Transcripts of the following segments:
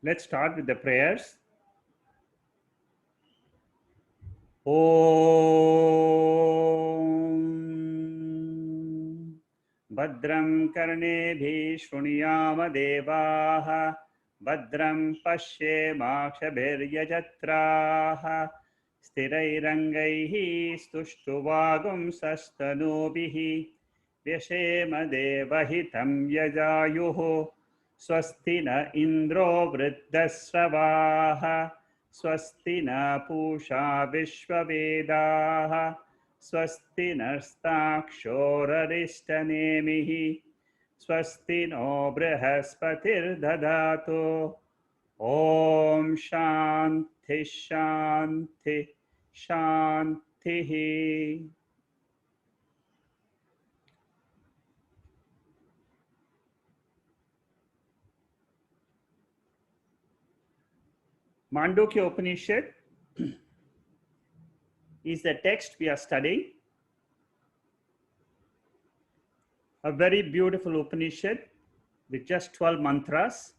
Let's start with the prayers. Om Bhadram Karnebhi Shruniyama Devaha Bhadram Pashyemakshabhiryajatraha Stirairangaihi Stuštuvagum Sastanubihi Vyashema Devahitam Yajayuhu Swasti na Indro Vriddasravaha Swasti na Pusha Vishwavedaha Swasti nastakshoraristanemihi Swasti no Brihaspati'r Dadatu Om Shanti Shanti Shanti. Mandukya Upanishad is the text we are studying. A very beautiful Upanishad with just 12 mantras.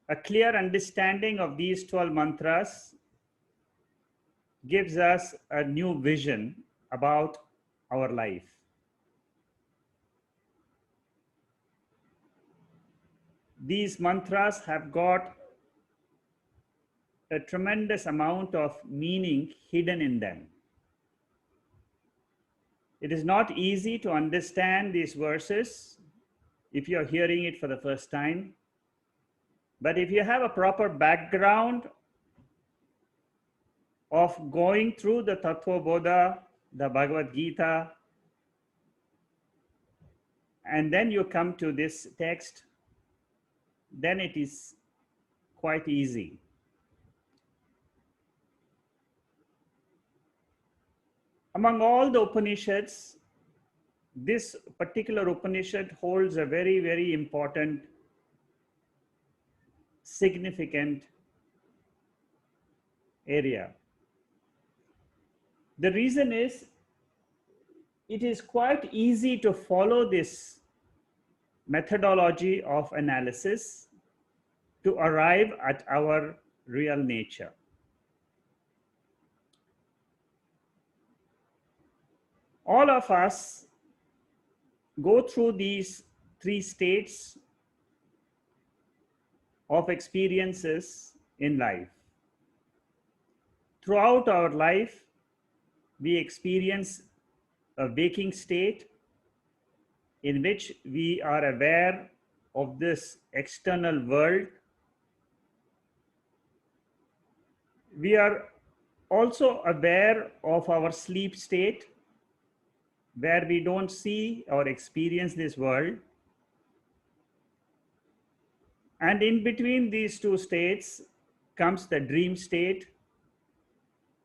A clear understanding of these 12 mantras gives us a new vision about our life. These mantras have got a tremendous amount of meaning hidden in them. It is not easy to understand these verses if you are hearing it for the first time. But if you have a proper background of going through the Tattva Bodha, the Bhagavad Gita, and then you come to this text, then it is quite easy. Among all the Upanishads, this particular Upanishad holds a very, very important, significant area. The reason is, it is quite easy to follow this methodology of analysis to arrive at our real nature. All of us go through these three states of experiences in life. Throughout our life, we experience a waking state in which we are aware of this external world. We are also aware of our sleep state, where we don't see or experience this world. And in between these two states comes the dream state,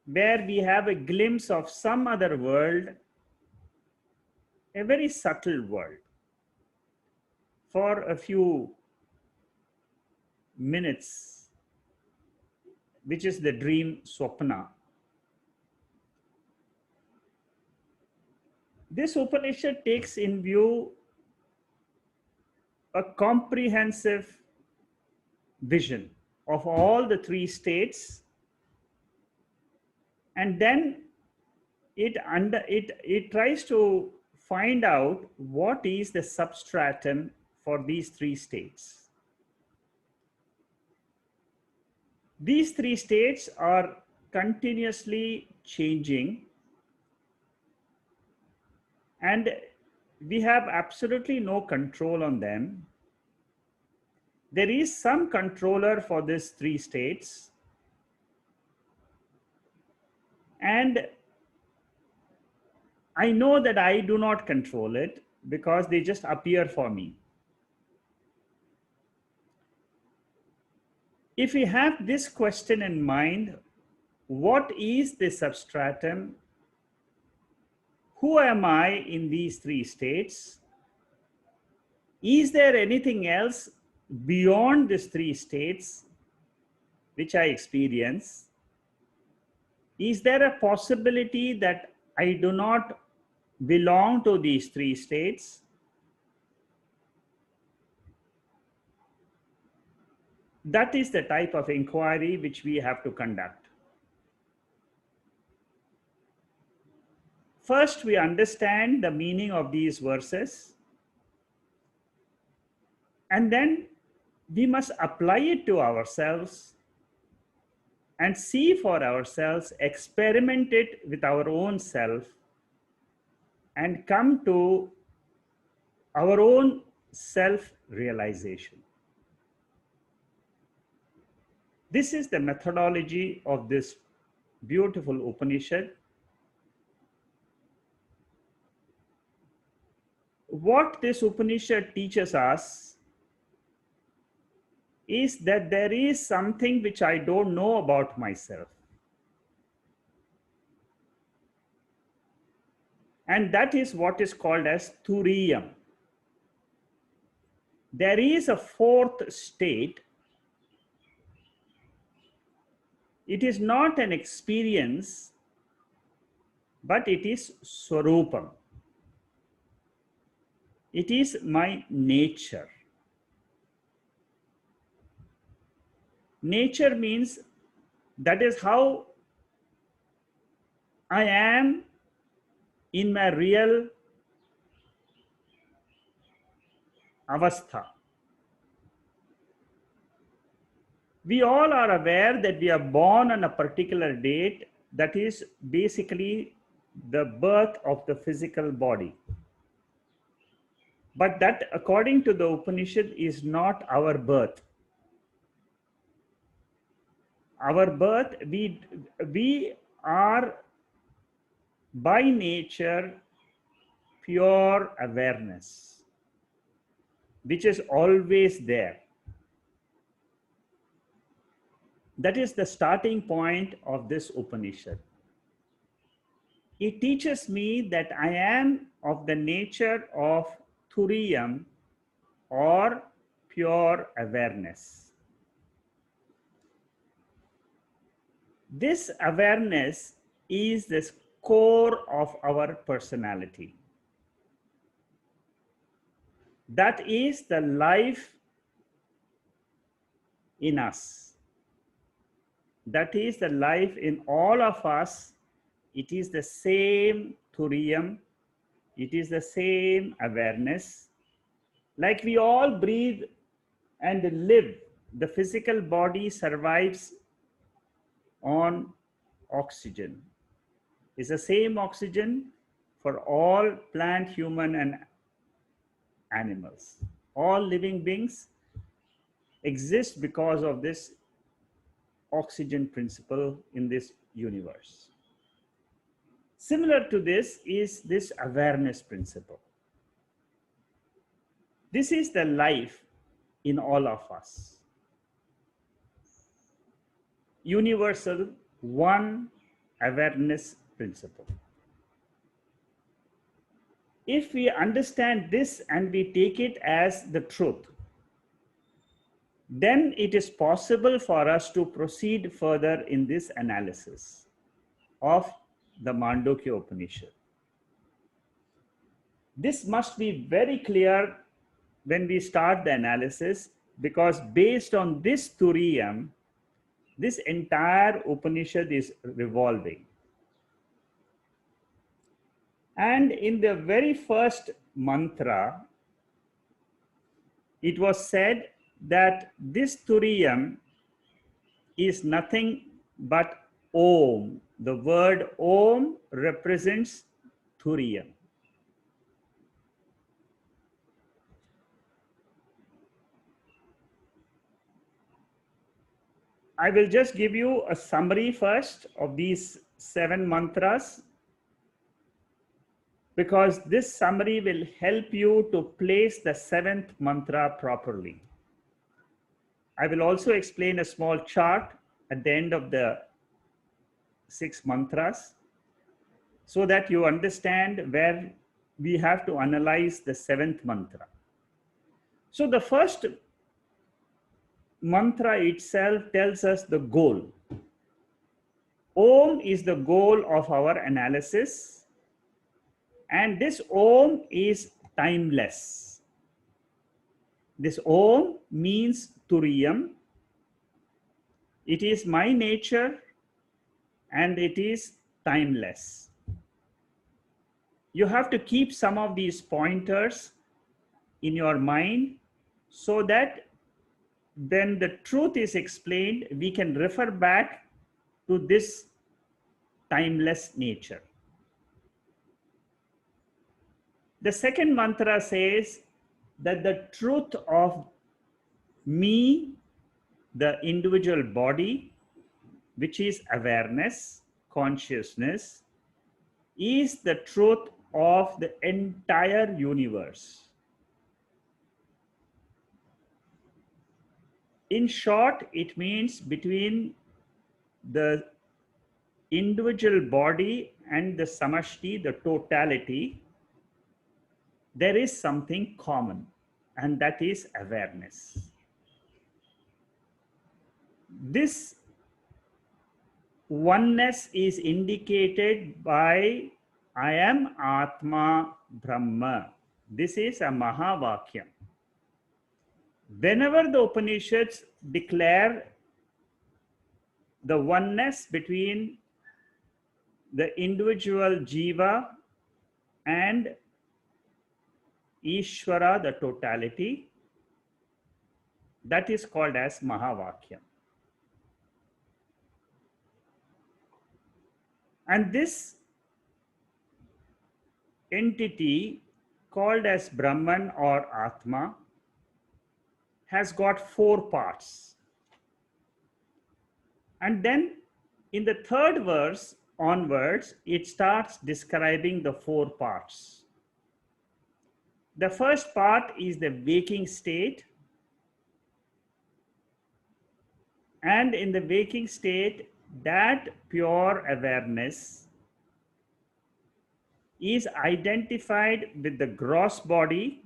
where we have a glimpse of some other world, a very subtle world, for a few minutes, which is the dream swapna. This Upanishad takes in view a comprehensive vision of all the three states, and then it tries to find out what is the substratum for these three states. These three states are continuously changing, and we have absolutely no control on them. There is some controller for these three states, and I know that I do not control it because they just appear for me. If we have this question in mind, what is the substratum? Who am I in these three states? Is there anything else beyond these three states which I experience? Is there a possibility that I do not belong to these three states? That is the type of inquiry which we have to conduct. First, we understand the meaning of these verses, and then we must apply it to ourselves and see for ourselves, experiment it with our own self, and come to our own self-realization. This is the methodology of this beautiful Upanishad. What this Upanishad teaches us is that there is something which I don't know about myself. And that is what is called as thorium. There is a fourth state. It is not an experience, but it is swarupam. It is my nature. Nature means that is how I am in my real avastha. We all are aware that we are born on a particular date, that is basically the birth of the physical body. But that, according to the Upanishad, is not our birth. Our birth, we are by nature pure awareness, which is always there. That is the starting point of this Upanishad. It teaches me that I am of the nature of thorium, or pure awareness. This awareness is the core of our personality. That is the life in us. That is the life in all of us. It is the same thorium. It is the same awareness. Like we all breathe and live, the physical body survives on oxygen. It's the same oxygen for all plant, human, and animals. All living beings exist because of this oxygen principle in this universe. Similar to this is this awareness principle. This is the life in all of us. Universal one awareness principle. If we understand this and we take it as the truth, then it is possible for us to proceed further in this analysis of the Mandukya Upanishad. This must be very clear when we start the analysis, because based on this thuriya, this entire Upanishad is revolving. And in the very first mantra, it was said that this thuriya is nothing but Om. The word Om represents thuriya. I will just give you a summary first of these 7 mantras, because this summary will help you to place the 7th mantra properly. I will also explain a small chart at the end of the 6 mantras so that you understand where we have to analyze the 7th mantra. So the first mantra itself tells us the goal. Om is the goal of our analysis, and this Om is timeless. This Om means thuriyam, It is my nature and it is timeless. You have to keep some of these pointers in your mind so that when the truth is explained, we can refer back to this timeless nature. The second mantra says that the truth of me, the individual body, which is awareness, consciousness, is the truth of the entire universe. In short, it means between the individual body and the samashti, the totality, there is something common, and that is awareness. This oneness is indicated by I am Atma Brahma. This is a Mahavakyam. Whenever the Upanishads declare the oneness between the individual jiva and Ishvara, the totality, that is called as Mahavakyam. And this entity called as Brahman or Atma has got 4 parts. And then in the third verse onwards, it starts describing the 4 parts. The first part is the waking state. And in the waking state, that pure awareness is identified with the gross body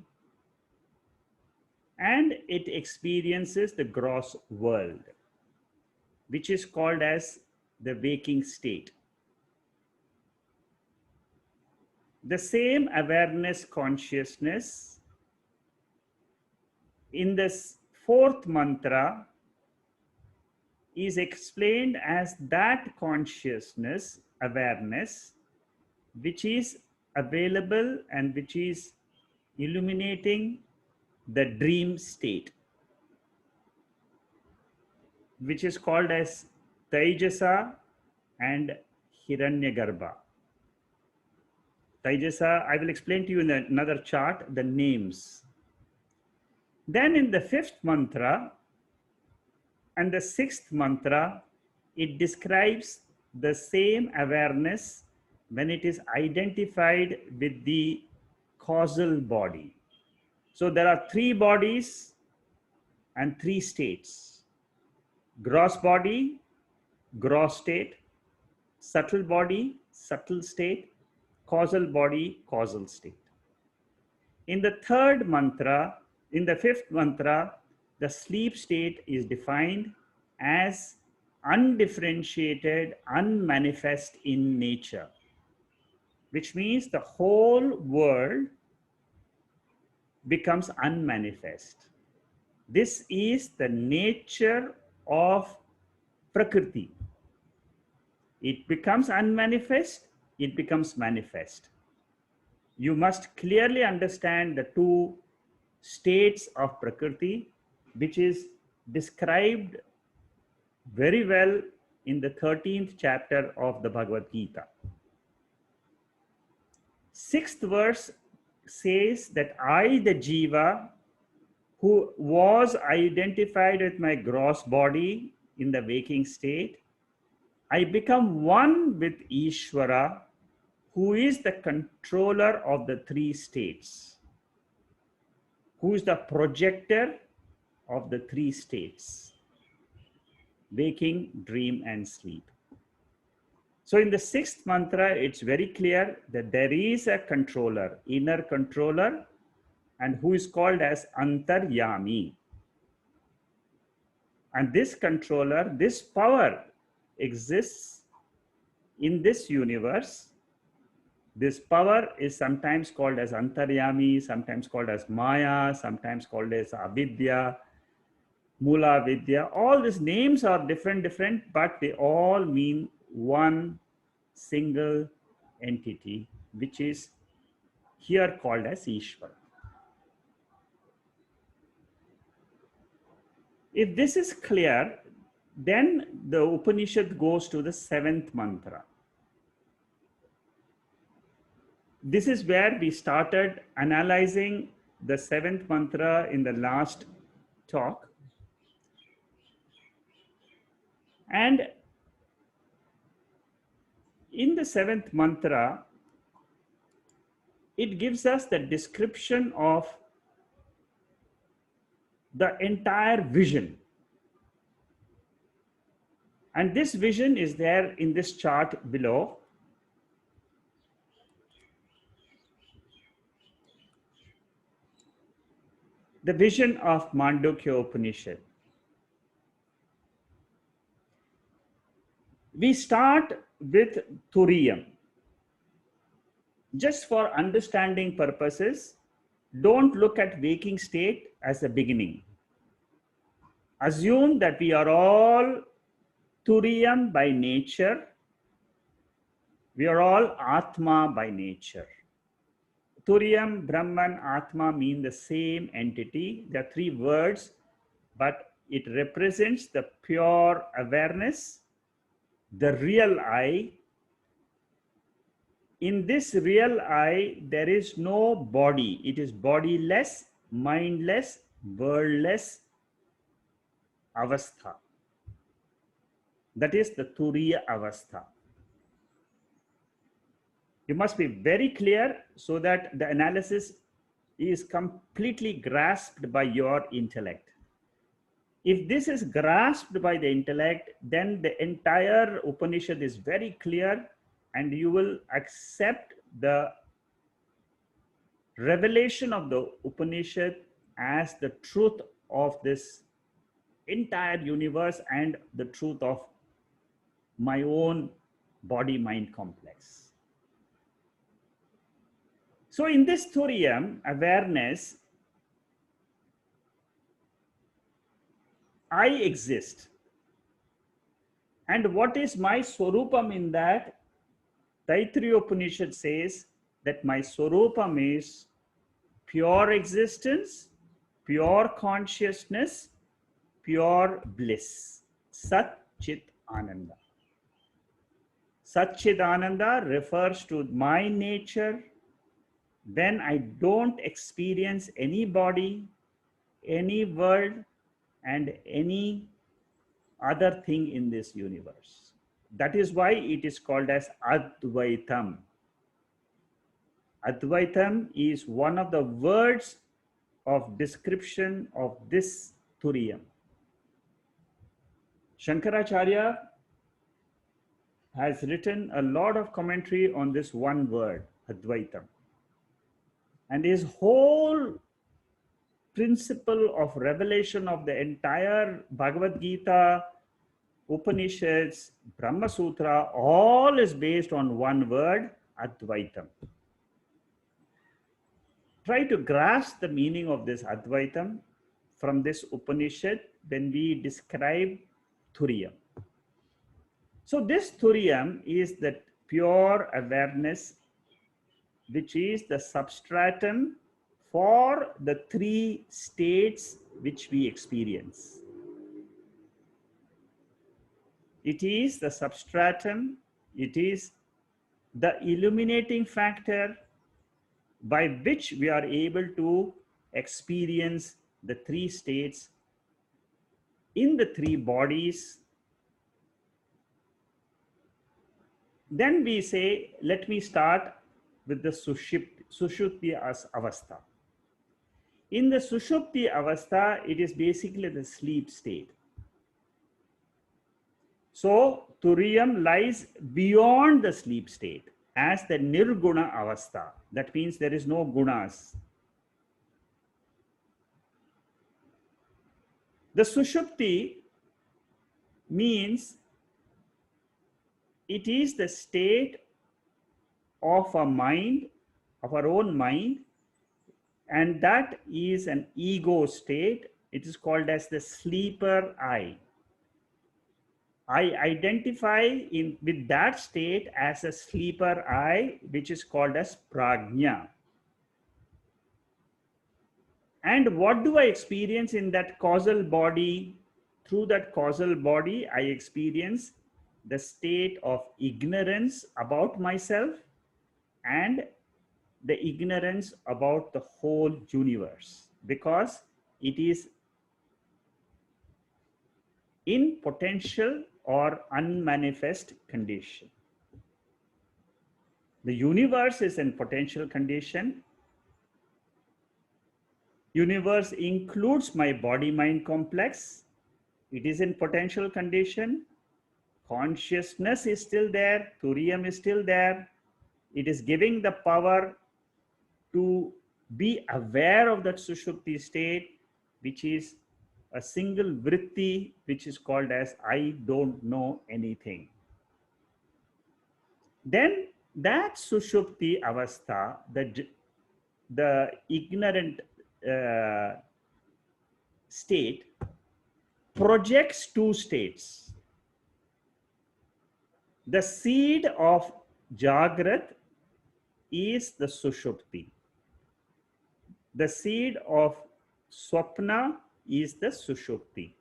and it experiences the gross world, which is called as the waking state. The same awareness consciousness in this 4th mantra is explained as that consciousness, awareness, which is available and which is illuminating the dream state, which is called as Taijasa and Hiranyagarbha. Taijasa, I will explain to you in another chart the names. Then in the 5th mantra and the 6th mantra, it describes the same awareness when it is identified with the causal body. So there are 3 bodies and 3 states: gross body, gross state; subtle body, subtle state; causal body, causal state. In the 3rd mantra, in the 5th mantra, the sleep state is defined as undifferentiated, unmanifest in nature, which means the whole world becomes unmanifest. This is the nature of Prakriti. It becomes unmanifest, it becomes manifest. You must clearly understand the 2 states of Prakriti, which is described very well in the 13th chapter of the Bhagavad Gita. 6th verse says that I, the jiva, who was identified with my gross body in the waking state, I become one with Ishvara, who is the controller of the 3 states, who is the projector of the 3 states: waking, dream, and sleep. So in the 6th mantra, it's very clear that there is a controller, inner controller, and who is called as antaryami. And this controller, this power exists in this universe. This power is sometimes called as antaryami, sometimes called as maya, sometimes called as avidya. Mula Vidya, all these names are different, but they all mean one single entity, which is here called as Ishvara. If this is clear, then the Upanishad goes to the seventh mantra. This is where we started analyzing the seventh mantra in the last talk. And in the seventh mantra, it gives us the description of the entire vision. And this vision is there in this chart below. The vision of Mandukya Upanishad. We start with Thorium. Just for understanding purposes, don't look at waking state as a beginning. Assume that we are all Turiyam by nature. We are all Atma by nature. Thorium, Brahman, Atma mean the same entity. There are three words, but it represents the pure awareness, the real I. In this real I, there is no body. It is bodiless, mindless, worldless avastha. That is the Turiya avastha. You must be very clear so that the analysis is completely grasped by your intellect. If this is grasped by the intellect, then the entire Upanishad is very clear and you will accept the revelation of the Upanishad as the truth of this entire universe and the truth of my own body-mind complex. So in this thorium, awareness, I exist. And what is my swarupam in that? Taittiriya Upanishad says that my swarupam is pure existence, pure consciousness, pure bliss. Sat Chit Ananda. Sat Chit Ananda refers to my nature when I don't experience any body, any world, and any other thing in this universe. That is why it is called as advaitham. Advaitham is one of the words of description of this thuriya. Shankaracharya has written a lot of commentary on this one word, advaitham. And his whole principle of revelation of the entire Bhagavad Gita, Upanishads, Brahma Sutra, all is based on one word, Advaitam. Try to grasp the meaning of this Advaitam from this Upanishad when we describe Thuriya. So this Thuriyam is that pure awareness, which is the substratum for the three states which we experience. It is the substratum, it is the illuminating factor by which we are able to experience the three states in the three bodies. Then we say, let me start with the Sushupti Avastha. In the Sushupti Avastha, it is basically the sleep state. So, Thuriyam lies beyond the sleep state as the Nirguna Avastha. That means there is no gunas. The Sushupti means it is the state of a mind, of our own mind, and that is an ego state, It is called as the sleeper I. I identify with that state as a sleeper I, which is called as prajna. And what do I experience in that causal body? Through that causal body, I experience the state of ignorance about myself and the ignorance about the whole universe, because it is in potential or unmanifest condition. The universe is in potential condition. Universe includes my body-mind complex. It is in potential condition. Consciousness is still there. Thorium is still there. It is giving the power to be aware of that sushupti state, which is a single vritti, which is called as I don't know anything. Then that sushupti avastha, the ignorant state, projects two states. The seed of Jagrat is the sushupti. The seed of Swapna is the sushupti.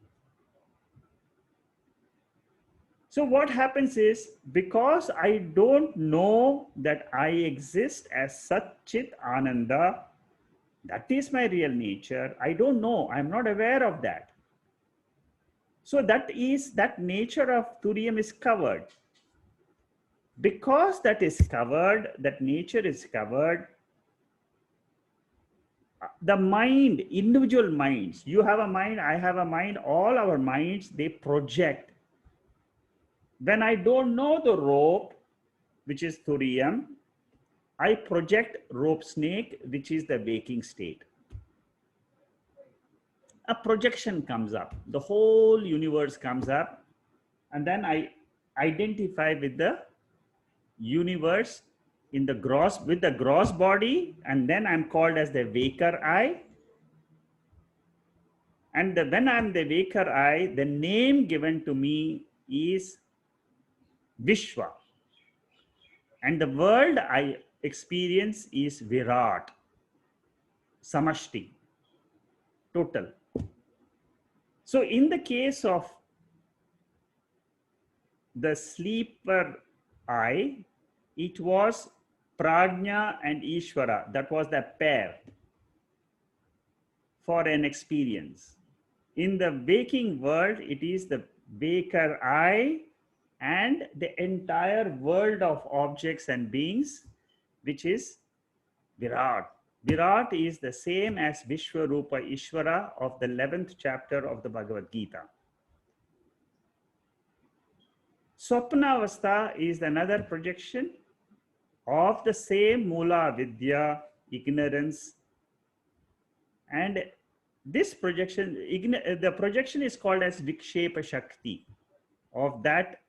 So what happens is, because I don't know that I exist as Sat-Chit Ananda, that is my real nature. I don't know. I'm not aware of that. So that nature of Thuriya is covered. Because that is covered, that nature is covered, the mind, individual minds, you have a mind, I have a mind, all our minds, they project. When I don't know the rope, which is thorium, I project rope snake, which is the waking state. A projection comes up, the whole universe comes up, and then I identify with the universe in the gross, with the gross body, and then I'm called as the waker I. And when I'm the waker I, the name given to me is Vishwa. And the world I experience is Virat, Samashti, total. So in the case of the sleeper I, it was Prajna and Ishvara. That was the pair for an experience. In the waking world, it is the waker I and the entire world of objects and beings, which is Virat. Virat is the same as Vishwarupa Ishvara of the 11th chapter of the Bhagavad Gita. Swapnavastha is another projection of the same Mula Vidya, ignorance. And this projection, the projection is called as Vikshepa Shakti of that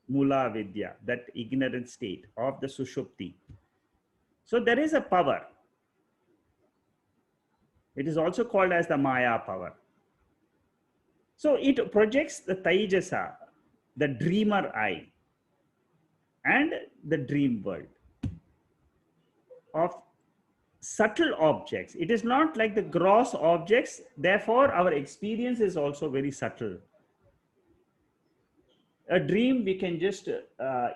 Mula Vidya, that ignorant state of the Sushupti. So there is a power. It is also called as the Maya power. So it projects the Taijasa, the dreamer I, and the dream world of subtle objects. It is not like the gross objects. Therefore, our experience is also very subtle. A dream we can just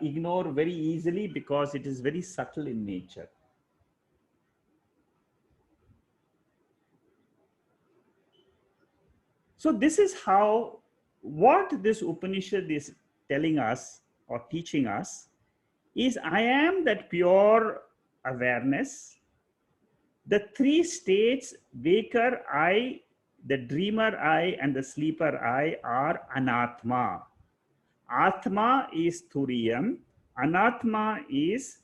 ignore very easily because it is very subtle in nature. So this is how, what this Upanishad is telling us or teaching us is, I am that pure awareness. The three states, waker I, the dreamer I, and the sleeper I, are anatma. Atma is thuriyam, anatma is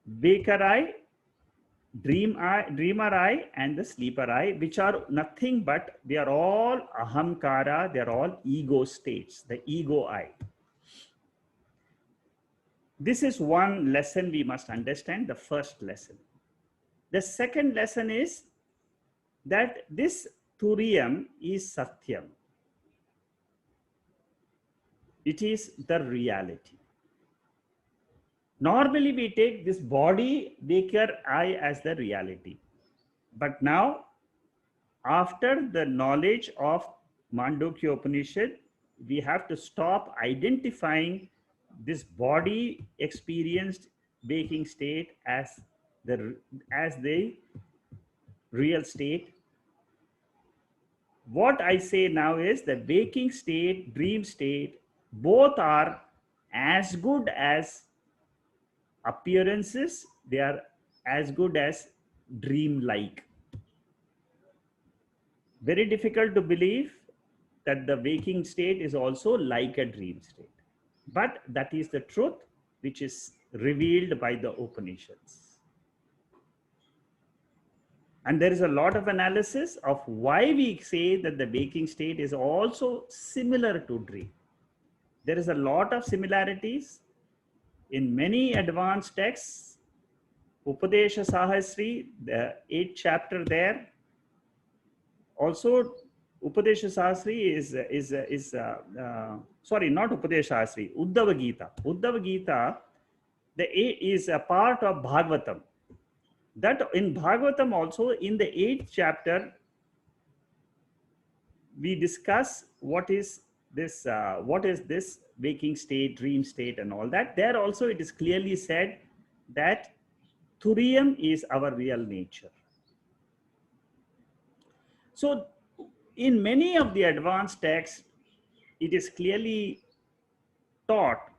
waker I, dreamer I, and the sleeper I, which are nothing but, they are all ahamkara, they are all ego states, the ego I. This is one lesson we must understand, the first lesson. The second lesson is, that this thorium is satyam. It is the reality. Normally we take this body, waker I as the reality. But now, after the knowledge of Mandukya Upanishad, we have to stop identifying this body experienced waking state as the real state. What I say now is the waking state, dream state, both are as good as appearances, they are as good as dream like. Very difficult to believe that the waking state is also like a dream state. But that is the truth which is revealed by the Upanishads. And there is a lot of analysis of why we say that the waking state is also similar to dream. There is a lot of similarities in many advanced texts. Upadesha Sahasri, the 8th chapter there. Also, Upadesha Sahasri sorry, not Upadesha Sahasri, Uddhava Gita. Uddhava Gita is a part of Bhagavatam. That in Bhagavatam also, in the 8th chapter, we discuss what is this waking state, dream state and all that. There also it is clearly said that thorium is our real nature. So in many of the advanced texts, it is clearly taught,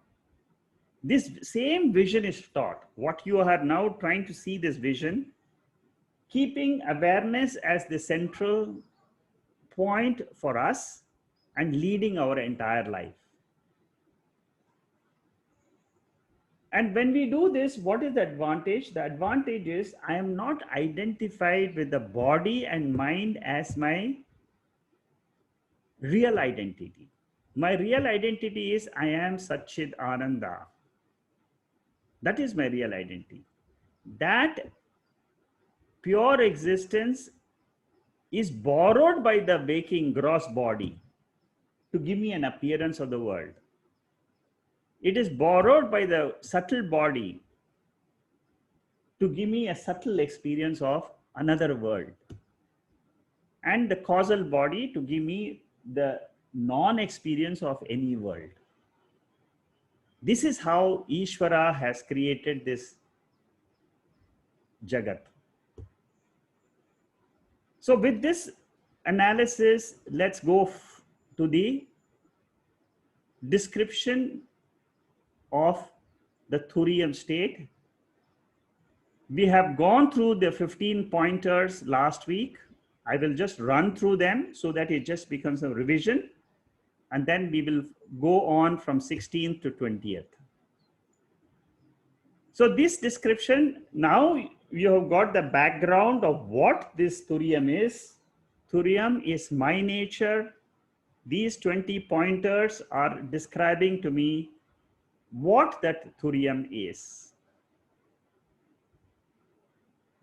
this same vision is taught. What you are now trying to see, this vision, keeping awareness as the central point for us and leading our entire life. And when we do this, what is the advantage? The advantage is I am not identified with the body and mind as my real identity. My real identity is I am Satchid Ananda. That is my real identity. That pure existence is borrowed by the waking gross body to give me an appearance of the world. It is borrowed by the subtle body to give me a subtle experience of another world, and the causal body to give me the non-experience of any world. This is how Ishvara has created this Jagat. So with this analysis, let's go to the description of the thorium state. We have gone through the 15 pointers last week. I will just run through them so that it just becomes a revision, and then we will go on from 16th to 20th. So this description, now you have got the background of what this thorium is. Thorium is my nature. These 20 pointers are describing to me what that thorium is.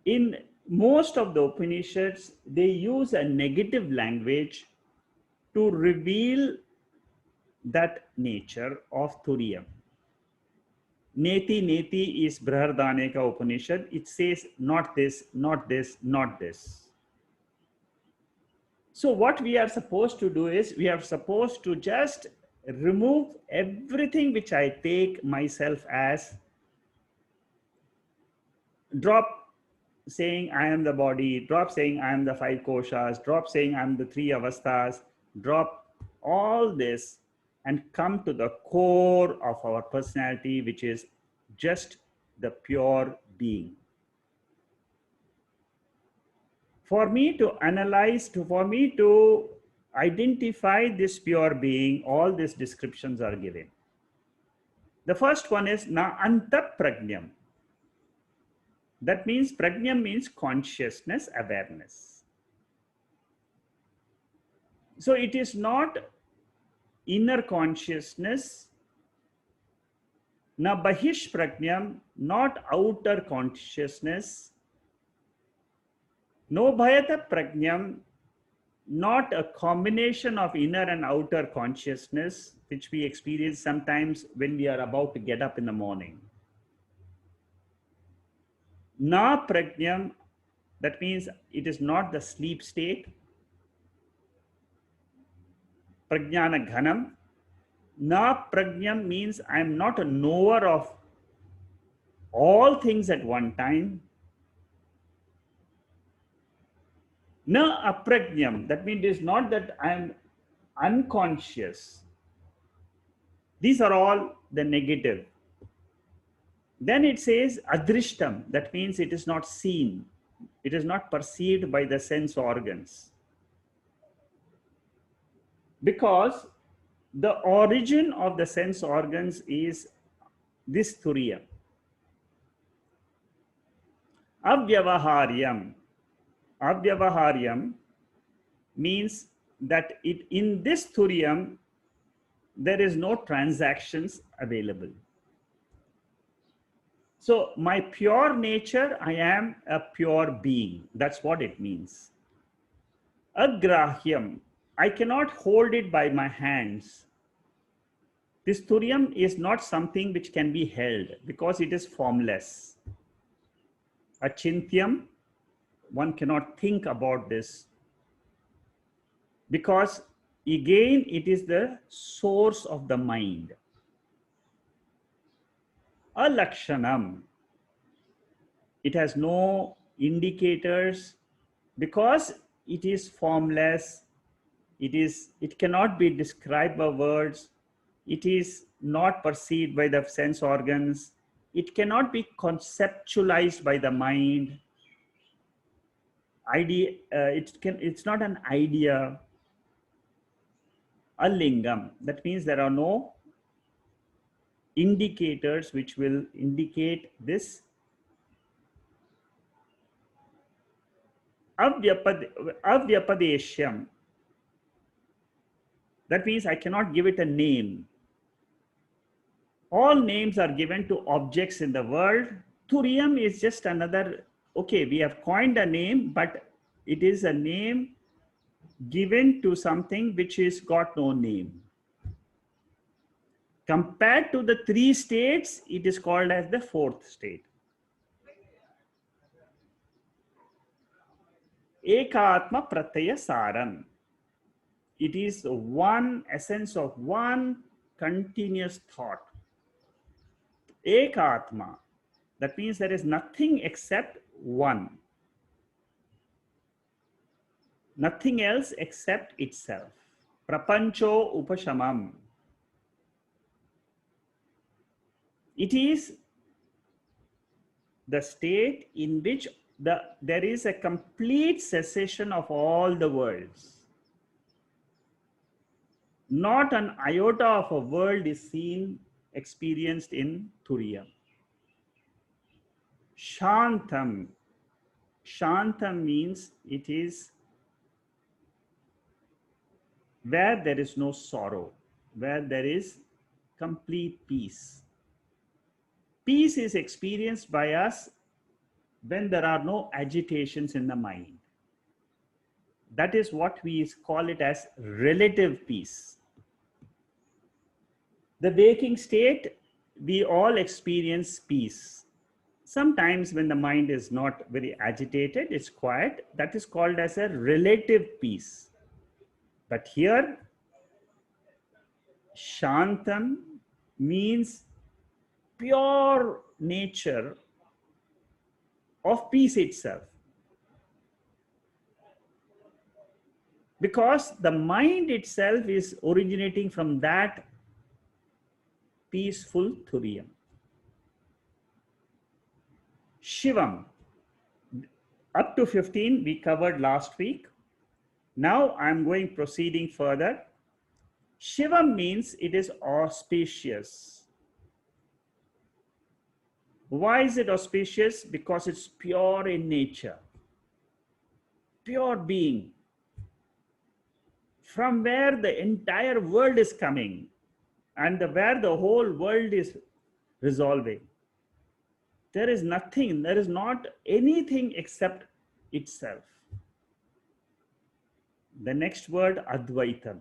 In most of the Upanishads, they use a negative language to reveal that nature of thorium. Neti Neti is Brihadaneka Upanishad. It says not this, not this, not this. So what we are supposed to do is we are supposed to just remove everything which I take myself as, drop saying I am the body, drop saying I am the 5 koshas, drop saying I am the 3 avasthas, drop all this and come to the core of our personality, which is just the pure being. For me to analyze, for me to identify this pure being, all these descriptions are given. The first one is na anta prajnam. That means prajnam means consciousness, awareness. So it is not inner consciousness, na bahish prajnam, not outer consciousness, No bhayata prajnam, not a combination of inner and outer consciousness which we experience sometimes when we are about to get up in the morning. Na prajnam, that means it is not the sleep state. Prajnana ghanam. Na prajnam means I am not a knower of all things at one time. Na aprajnam, that means it is not that I am unconscious. These are all the negative. Then it says adrishtam, that means it is not seen, it is not perceived by the sense organs. Because the origin of the sense organs is this thuriya. Avyavaharyam. Avyavaharyam means that in this thuriyam there is no transactions available. So my pure nature, I am a pure being. That's what it means. Agrahyam, I cannot hold it by my hands. This thuriam is not something which can be held because it is formless. Achintyam, one cannot think about this because again it is the source of the mind. Alakshanam, it has no indicators because it is formless. It cannot be described by words. It is not perceived by the sense organs. It cannot be conceptualized by the mind. It's not an idea. Alingam, that means there are no indicators which will indicate this. Avyapadeshyam, that means I cannot give it a name. All names are given to objects in the world. Thuriam is just another, okay, we have coined a name, but it is a name given to something which is got no name. Compared to the three states, it is called as the fourth state. Ekatma pratyaya saram. It is one essence of one continuous thought. Ekatma, that means there is nothing except one. Nothing else except itself. Prapancho upashamam. It is the state in which there is a complete cessation of all the worlds. Not an iota of a world is seen, experienced in Turiya. Shantam. Shantam means it is where there is no sorrow, where there is complete peace. Peace is experienced by us when there are no agitations in the mind. That is what we call it as relative peace. The waking state, we all experience peace. Sometimes when the mind is not very agitated, it's quiet, that is called as a relative peace. But here, Shantam means pure nature of peace itself. Because the mind itself is originating from that peaceful thuriya. Shivam, up to 15 we covered last week. Now I'm proceeding further. Shivam means it is auspicious. Why is it auspicious? Because it's pure in nature, pure being, from where the entire world is coming and where the whole world is resolving. There is nothing, there is not anything except itself. The next word, advaitham.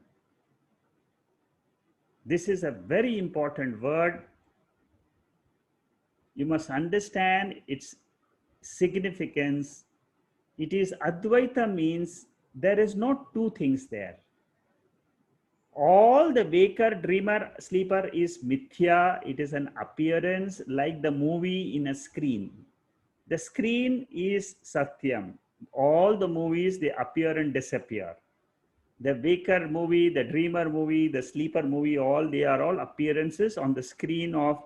This is a very important word. You must understand its significance. It is Advaita means there is not two things there. All the waker, dreamer, sleeper is mithya. It is an appearance like the movie in a screen. The screen is satyam. All the movies, they appear and disappear. The waker movie, the dreamer movie, the sleeper movie, they are all appearances on the screen of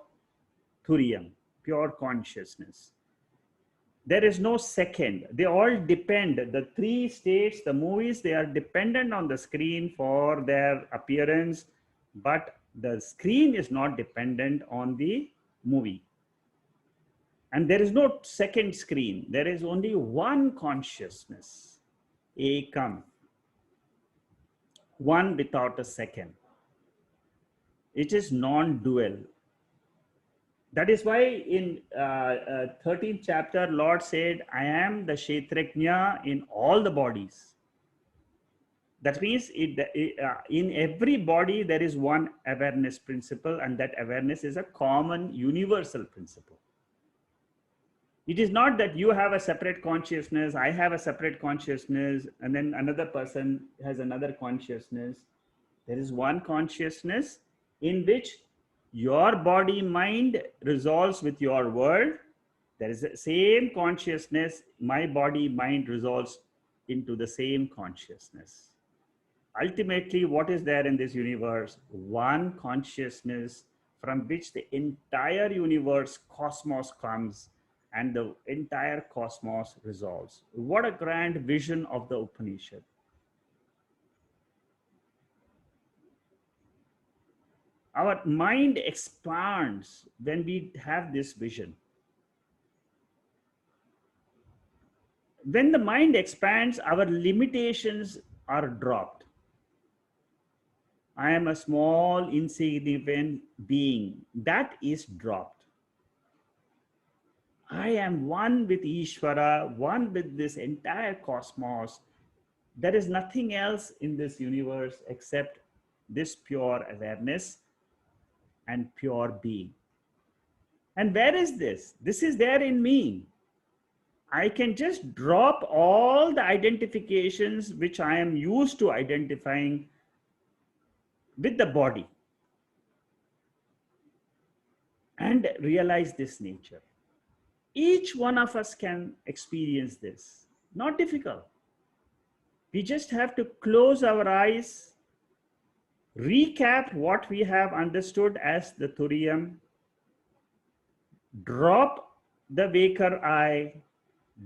thorium, pure consciousness. There is no second. They all depend. The three states, the movies, they are dependent on the screen for their appearance, but the screen is not dependent on the movie. And there is no second screen. There is only one consciousness, ekam, one without a second. It is non-dual. That is why in 13th chapter, Lord said, I am the Kshetrajna in all the bodies. That means in every body, there is one awareness principle, and that awareness is a common universal principle. It is not that you have a separate consciousness, I have a separate consciousness, and then another person has another consciousness. There is one consciousness in which your body mind resolves with your world. There is the same consciousness. My body mind resolves into the same consciousness. Ultimately, what is there in this universe? One consciousness from which the entire universe, cosmos comes, and the entire cosmos resolves. What a grand vision of the Upanishad. Our mind expands when we have this vision. When the mind expands, our limitations are dropped. I am a small, insignificant being. That is dropped. I am one with Ishvara, one with this entire cosmos. There is nothing else in this universe except this pure awareness and pure being. And where is this? This is there in me. I can just drop all the identifications which I am used to identifying with the body and realize this nature. Each one of us can experience this. Not difficult. We just have to close our eyes, recap what we have understood as the thorium, drop the waker I,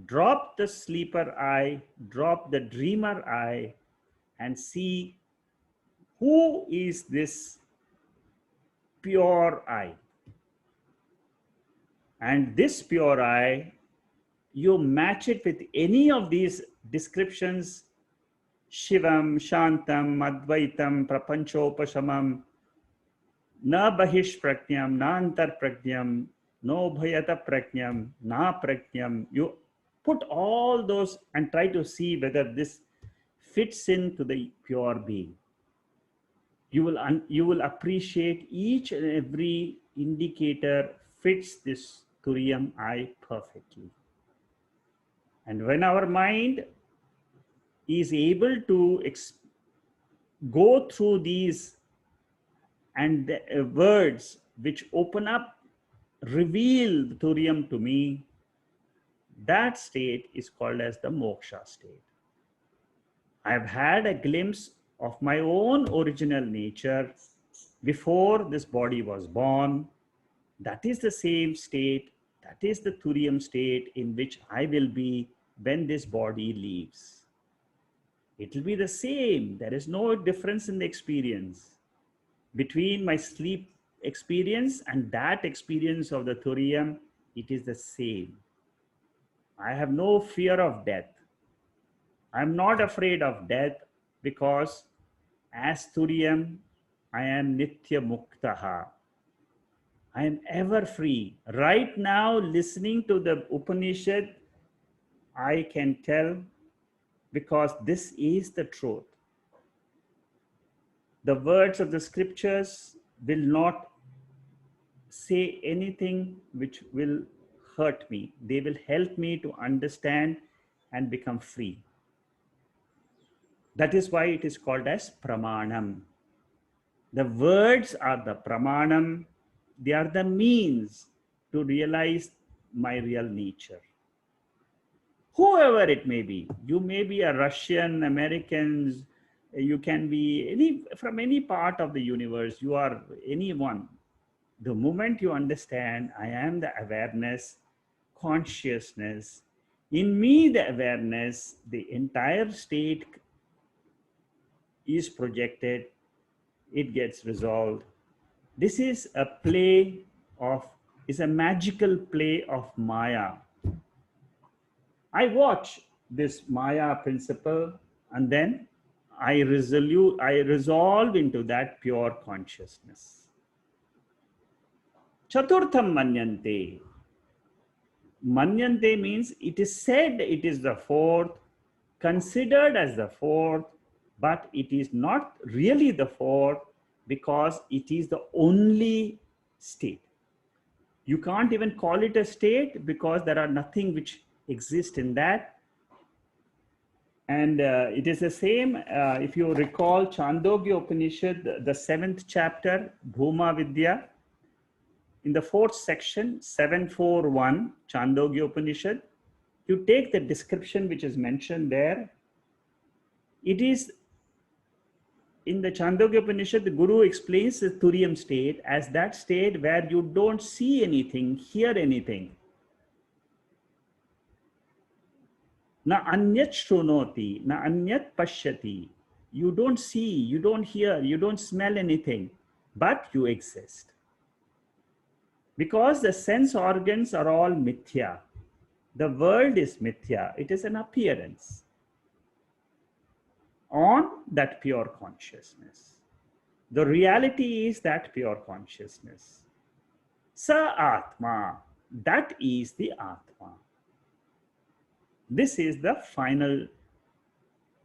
drop the sleeper I, drop the dreamer I, and see who is this pure I. And this pure I, you match it with any of these descriptions: Shivam, Shantam, Advaitam, Prapanchopashamam, Na Bahish Prakyam, Na Antar Prakyam, No Bhayata Prakyam, Na Prakyam. You put all those and try to see whether this fits into the pure being. You will appreciate each and every indicator fits this thorium I perfectly. And when our mind is able to go through these and the words which open up, reveal the thorium to me, that state is called as the moksha state. I have had a glimpse of my own original nature before this body was born. That is the same state. That is the thorium state in which I will be when this body leaves. It will be the same. There is no difference in the experience between my sleep experience and that experience of the thorium. It is the same. I have no fear of death. I'm not afraid of death because as thorium, I am nitya muktaha. I am ever free. Right now, listening to the Upanishad, I can tell, because this is the truth. The words of the scriptures will not say anything which will hurt me. They will help me to understand and become free. That is why it is called as pramanam. The words are the pramanam. They are the means to realize my real nature. Whoever it may be, you may be a Russian, Americans, you can be from any part of the universe, you are anyone. The moment you understand, I am the awareness, consciousness, in me the awareness, the entire state is projected, it gets resolved. This is a play of, is a magical play of Maya. I watch this Maya principle and then I resolve into that pure consciousness. Chaturtham manyante. Manyante means it is said it is the fourth, considered as the fourth, but it is not really the fourth because it is the only state. You can't even call it a state because there are nothing which exists in that. And it is the same, if you recall Chandogya Upanishad, the 7th chapter, Bhuma Vidya, in the 4th section, 741, Chandogya Upanishad, you take the description which is mentioned there. It is in the Chandogya Upanishad, the Guru explains the thorium state as that state where you don't see anything, hear anything. Na anyat shrunoti, na anyat pashyati. You don't see, you don't hear, you don't smell anything, but you exist. Because the sense organs are all mithya. The world is mithya. It is an appearance on that pure consciousness. The reality is that pure consciousness. Sa Atma, that is the Atma. This is the final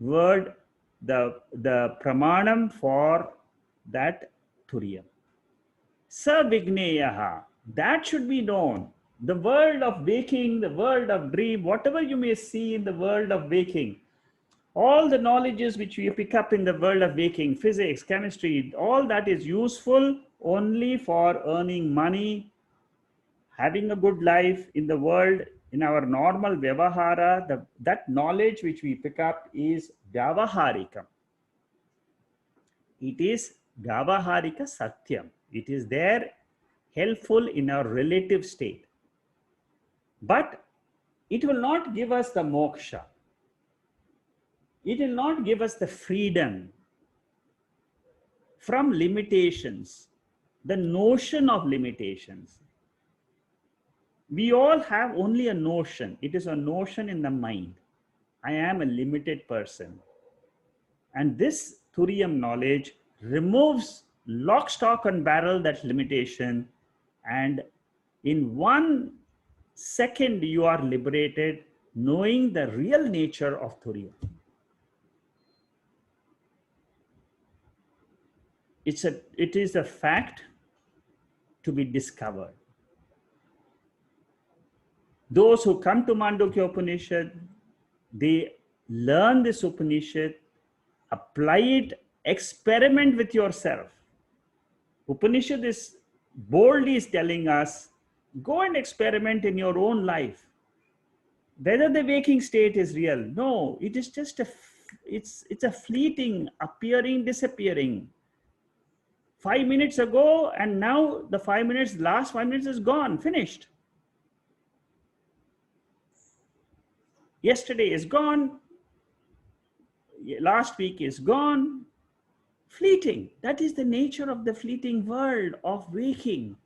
word, the pramanam for that thuriya. Sa Vigneyaha, that should be known. The world of waking, the world of dream, whatever you may see in the world of waking, all the knowledges which you pick up in the world of waking, physics, chemistry, all that is useful only for earning money, having a good life in the world. In our normal vyavahara, that knowledge which we pick up is vyavaharikam. It is vyavaharika satyam. It is there, helpful in our relative state. But it will not give us the moksha. It will not give us the freedom from limitations, the notion of limitations. We all have only a notion. It is a notion in the mind. I am a limited person. And this thorium knowledge removes lock, stock, and barrel that limitation. And in 1 second, you are liberated, knowing the real nature of thorium. It is a fact to be discovered. Those who come to Mandukya Upanishad, they learn this Upanishad, apply it, experiment with yourself. Upanishad is boldly telling us, go and experiment in your own life. Whether the waking state is real, no, it is just it's a fleeting, appearing, disappearing. 5 minutes ago, and now the last 5 minutes is gone, finished. Yesterday is gone. Last week is gone. Fleeting. That is the nature of the fleeting world of waking.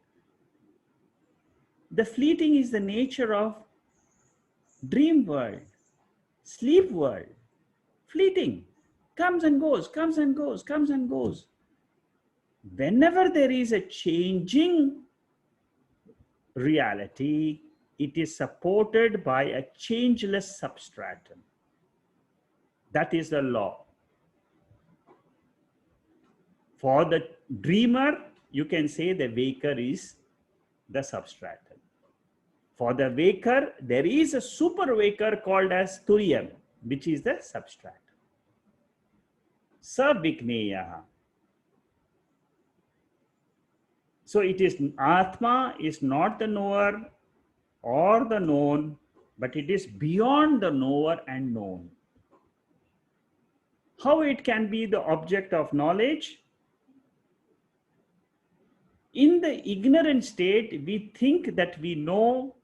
The fleeting is the nature of dream world, sleep world. Fleeting. Comes and goes, comes and goes, comes and goes. Whenever there is a changing reality, it is supported by a changeless substratum. That is the law. For the dreamer, you can say the waker is the substratum. For the waker, there is a super waker called as Turiya, which is the substratum. Savigneya. So it is Atma is not the knower or the known, but it is beyond the knower and known. How it can be the object of knowledge? In the ignorant state, we think that we know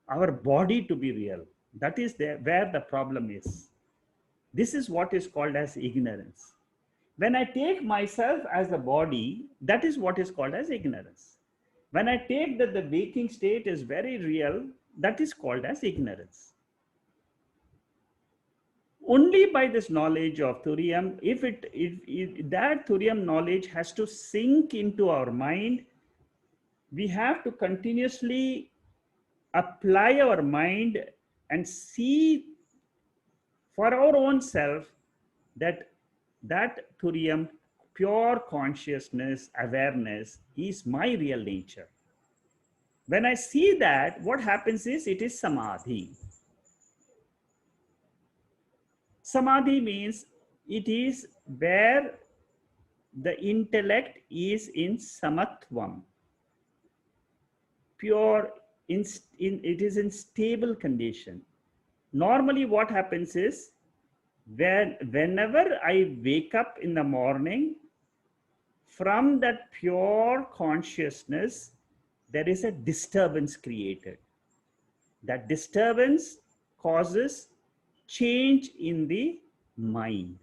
our body to be real. That is where the problem is. This is what is called as ignorance. When I take myself as a body, that is what is called as ignorance. When I take that the waking state is very real, that is called as ignorance. Only by this knowledge of thorium, if that thorium knowledge has to sink into our mind, we have to continuously apply our mind and see for our own self that thorium, pure consciousness, awareness is my real nature. When I see that, what happens is it is samadhi. Samadhi means it is where the intellect is in samatvam, pure, it is in stable condition. Normally what happens is, whenever I wake up in the morning, from that pure consciousness, there is a disturbance created. That disturbance causes change in the mind.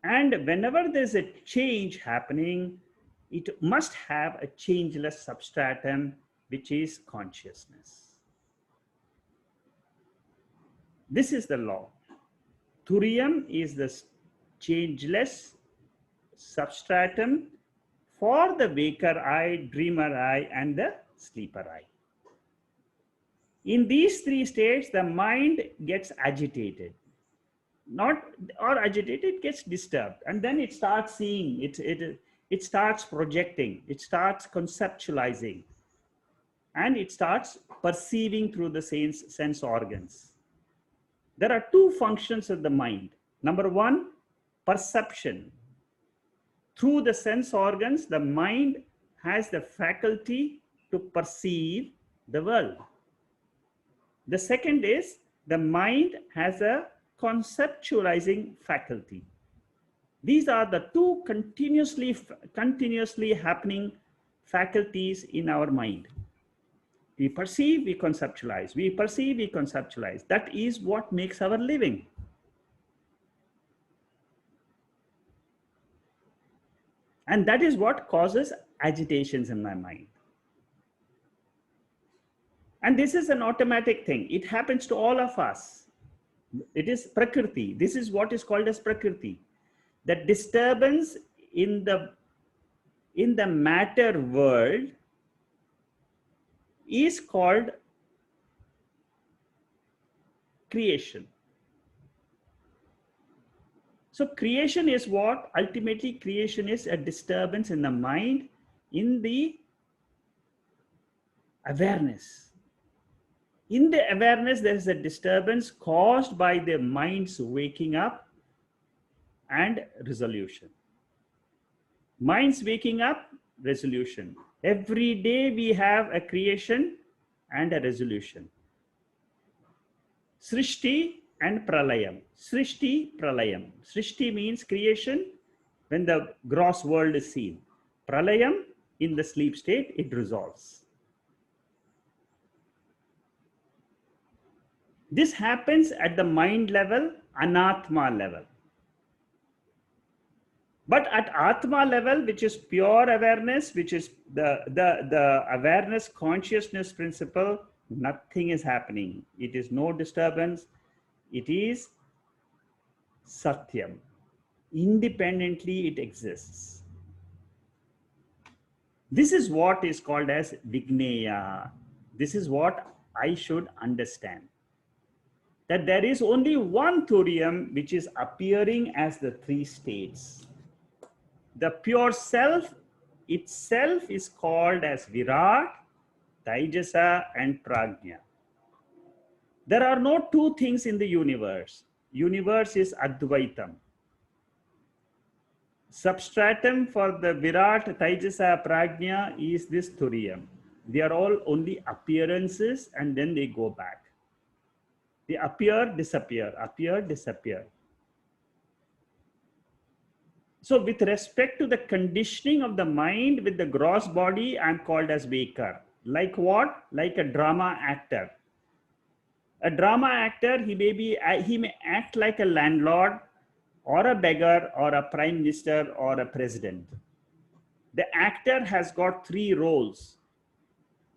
And whenever there's a change happening, it must have a changeless substratum, which is consciousness. This is the law. Thorium is the changeless substratum for the waker eye, dreamer eye, and the sleeper eye. In these three states, the mind gets agitated. It gets disturbed, and then it starts seeing, it starts projecting, it starts conceptualizing, and it starts perceiving through the sense organs. There are two functions of the mind. Number one, perception. Through the sense organs, the mind has the faculty to perceive the world. The second is the mind has a conceptualizing faculty. These are the two continuously happening faculties in our mind. We perceive, we conceptualize. We perceive, we conceptualize. That is what makes our living. And that is what causes agitations in my mind. And this is an automatic thing. It happens to all of us. It is prakriti. This is what is called as prakriti. The disturbance in the matter world is called creation. So creation is what? Ultimately, creation is a disturbance in the mind, in the awareness. In the awareness, there is a disturbance caused by the mind's waking up and resolution. Mind's waking up, resolution. Every day we have a creation and a resolution. Srishti and pralayam. Srishti, pralayam. Srishti means creation when the gross world is seen. Pralayam, in the sleep state, it resolves. This happens at the mind level, anatma level. But at Atma level, which is pure awareness, which is the awareness consciousness principle, nothing is happening. It is no disturbance. It is Satyam. Independently, it exists. This is what is called as Vigneya. This is what I should understand. that there is only one thorium which is appearing as the three states. The pure self itself is called as Virat, Taijasa, and Prajna. There are no two things in the universe. Universe is Advaitham. Substratum for the Virat, Taijasa, Prajna is this Thuriya. They are all only appearances and then they go back. They appear, disappear, appear, disappear. So with respect to the conditioning of the mind with the gross body, I am called as waker. Like what? Like a drama actor. A drama actor, he may act like a landlord or a beggar or a prime minister or a president. The actor has got three roles,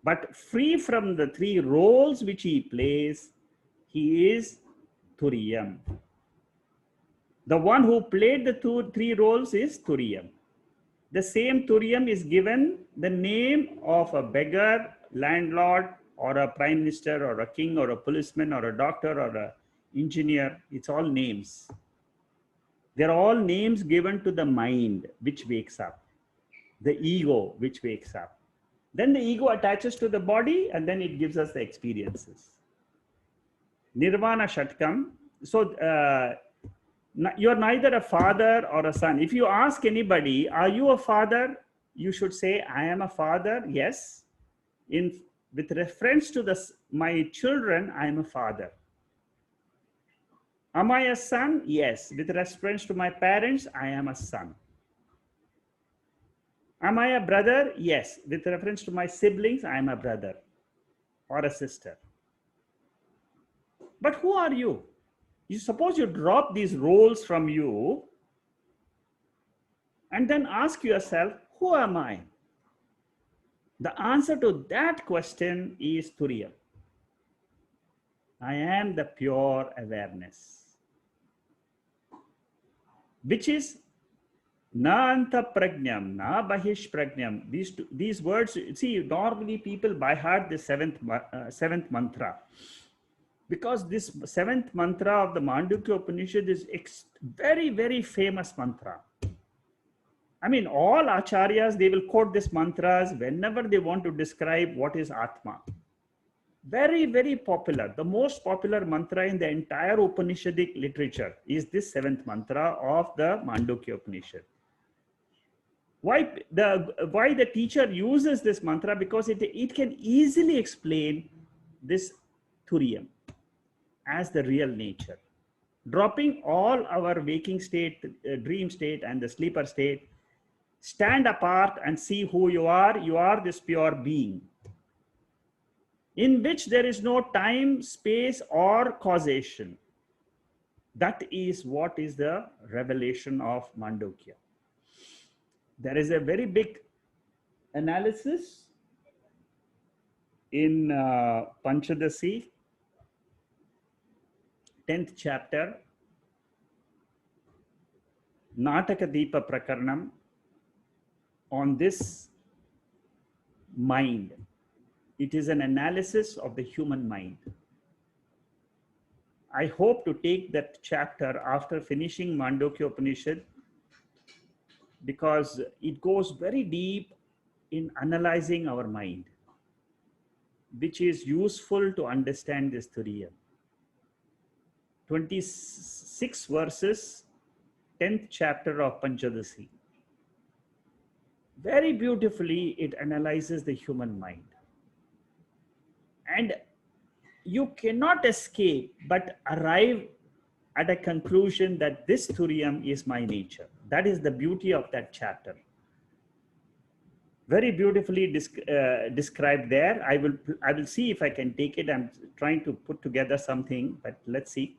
but free from the three roles which he plays, he is Thuriyam. The one who played the three roles is Thuriyam. The same Thuriyam is given the name of a beggar, landlord, or a prime minister, or a king, or a policeman, or a doctor, or an engineer. It's all names. They're all names given to the mind which wakes up, the ego which wakes up. Then the ego attaches to the body and then it gives us the experiences. Nirvana Shatkam. So you're neither a father or a son. If you ask anybody, are you a father? You should say, I am a father. Yes. With reference to my children, I am a father. Am I a son? Yes. With reference to my parents, I am a son. Am I a brother? Yes. With reference to my siblings, I am a brother or a sister. But who are you? You suppose you drop these roles from you and then ask yourself, who am I? The answer to that question is Turiya. I am the pure awareness, which is na anta prajnam, na bahish prajnam. These words, see, normally people by heart the seventh mantra. Because this seventh mantra of the Mandukya Upanishad is very, very famous mantra. I mean, all acharyas, they will quote this mantras whenever they want to describe what is Atma. Very, very popular. The most popular mantra in the entire Upanishadic literature is this seventh mantra of the Mandukya Upanishad. Why the teacher uses this mantra? Because it can easily explain this Thuriyam as the real nature. Dropping all our waking state, dream state and the sleeper state, stand apart and see who you are. You are this pure being in which there is no time, space, or causation. That is what is the revelation of Mandukya. There is a very big analysis in Panchadasi, 10th chapter, Nataka Deepa Prakaranam, on this mind. It is an analysis of the human mind. I hope to take that chapter after finishing Mandukya Upanishad, because it goes very deep in analyzing our mind, which is useful to understand this Turiya. 26 verses, 10th chapter of Panchadasi. Very beautifully, it analyzes the human mind. And you cannot escape but arrive at a conclusion that this Thuriyam is my nature. That is the beauty of that chapter. Very beautifully described there. I will see if I can take it. I'm trying to put together something, but let's see.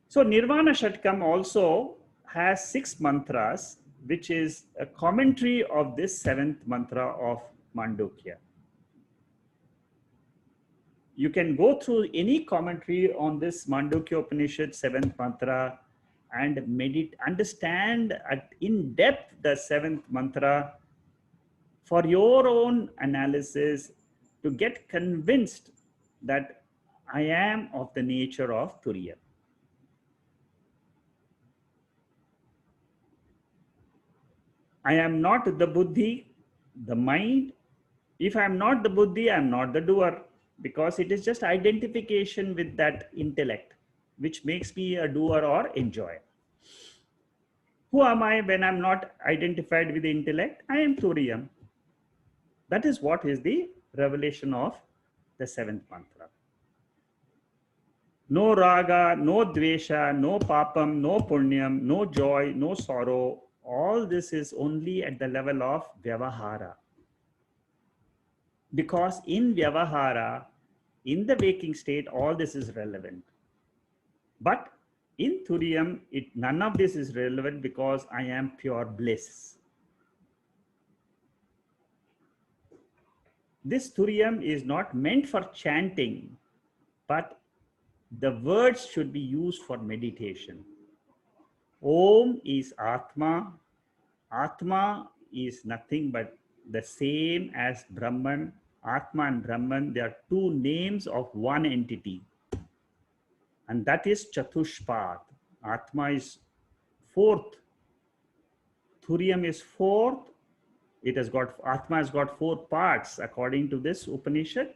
So Nirvana Shatkam also has 6 mantras, which is a commentary of this 7th mantra of Mandukya. You can go through any commentary on this Mandukya Upanishad 7th mantra and understand in depth the 7th mantra for your own analysis, to get convinced that I am of the nature of thuriya. I am not the buddhi, the mind. If I am not the buddhi, I am not the doer, because it is just identification with that intellect, which makes me a doer or enjoyer. Who am I when I'm not identified with the intellect? I am Thorium. That is what is the revelation of the seventh mantra. No raga, no dvesha, no papam, no punyam, no joy, no sorrow. All this is only at the level of vyavahara. Because in vyavahara, in the waking state, all this is relevant. But in thuriam, none of this is relevant because I am pure bliss. This thuriam is not meant for chanting, but the words should be used for meditation. Om is Atma. Atma is nothing but the same as Brahman. Atma and Brahman, they are two names of one entity. And that is Chatushpad. Atma is fourth. Thuriam is fourth. Atma has got four parts according to this Upanishad.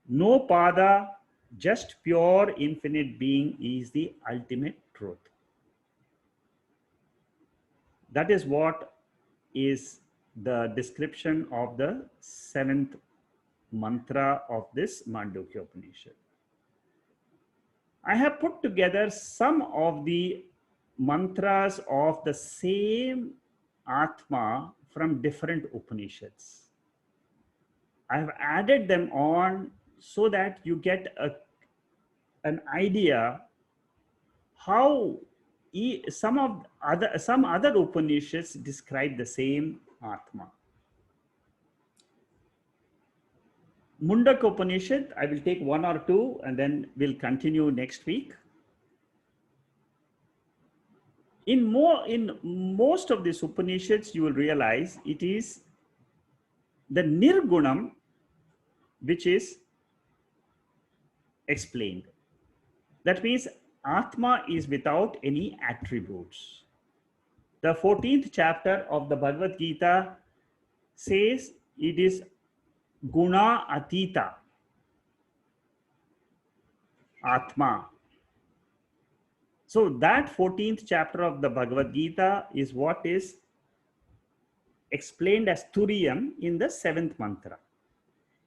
No pada, just pure infinite being is the ultimate truth. That is what is the description of the seventh mantra of this Mandukya Upanishad. I have put together some of the mantras of the same Atma from different Upanishads. I have added them on so that you get an idea how some other Upanishads describe the same Atma. Mundaka Upanishad, I will take one or two and then we'll continue next week. In most of these Upanishads, you will realize it is the Nirgunam which is explained. That means Atma is without any attributes. The 14th chapter of the Bhagavad Gita says it is Guna Atita, Atma. So that 14th chapter of the Bhagavad Gita is what is explained as Turiyam in the 7th mantra.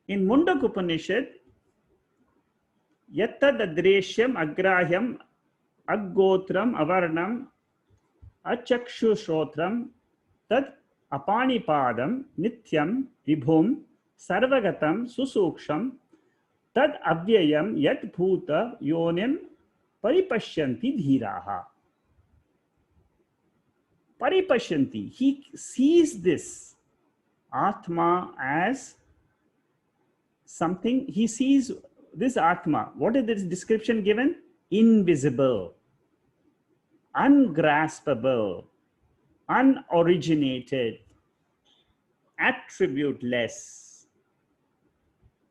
In Mundaka Upanishad, Yattad adreshyam agrahyam aggotram avarnam achakshushrotram tad apanipadam nityam vibhum sarvagatam susuksham tad avyayam yat bhuta yonim paripashyanti dhiraha. Paripashyanti, he sees this Atma as something, he sees this Atma. What is this description given? Invisible, ungraspable, unoriginated, attributeless,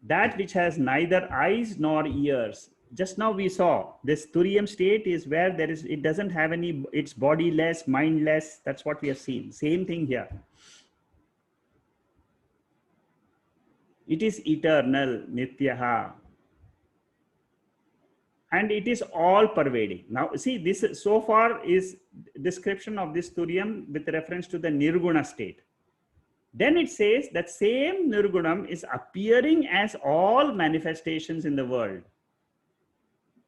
that which has neither eyes nor ears. Just now we saw this Thuriam state is where it doesn't have any, it's bodiless, mindless. That's what we have seen. Same thing here. It is eternal, nityaha. And it is all pervading. Now see, this so far is description of this Thuriam with reference to the Nirguna state. Then it says that same Nirgunam is appearing as all manifestations in the world.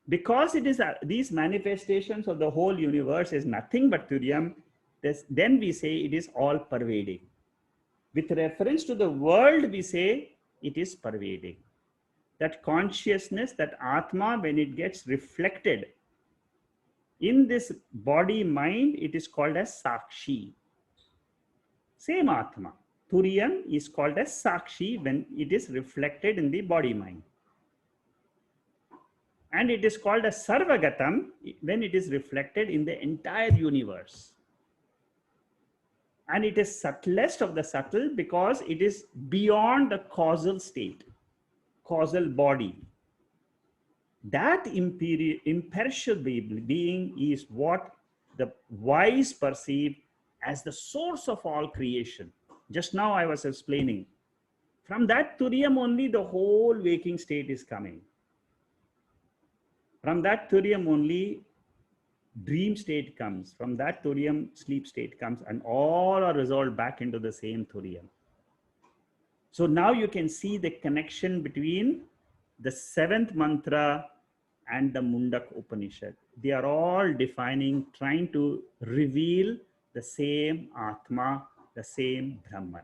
Because it is these manifestations of the whole universe is nothing but Thuriam, then we say it is all pervading. With reference to the world, we say it is pervading. That consciousness, that Atma, when it gets reflected in this body mind, it is called as Sakshi. Same Atma. Thuriam is called as Sakshi when it is reflected in the body mind. And it is called as Sarvagatam when it is reflected in the entire universe. And it is subtlest of the subtle because it is beyond the causal state, causal body. That imperishable being is what the wise perceive as the source of all creation. Just now I was explaining. From that thurium only the whole waking state is coming. From that thurium only dream state comes. From that thurium sleep state comes, and all are resolved back into the same thurium. So now you can see the connection between the seventh mantra and the Mandukya Upanishad. They are all defining, trying to reveal the same Atma, the same Brahman.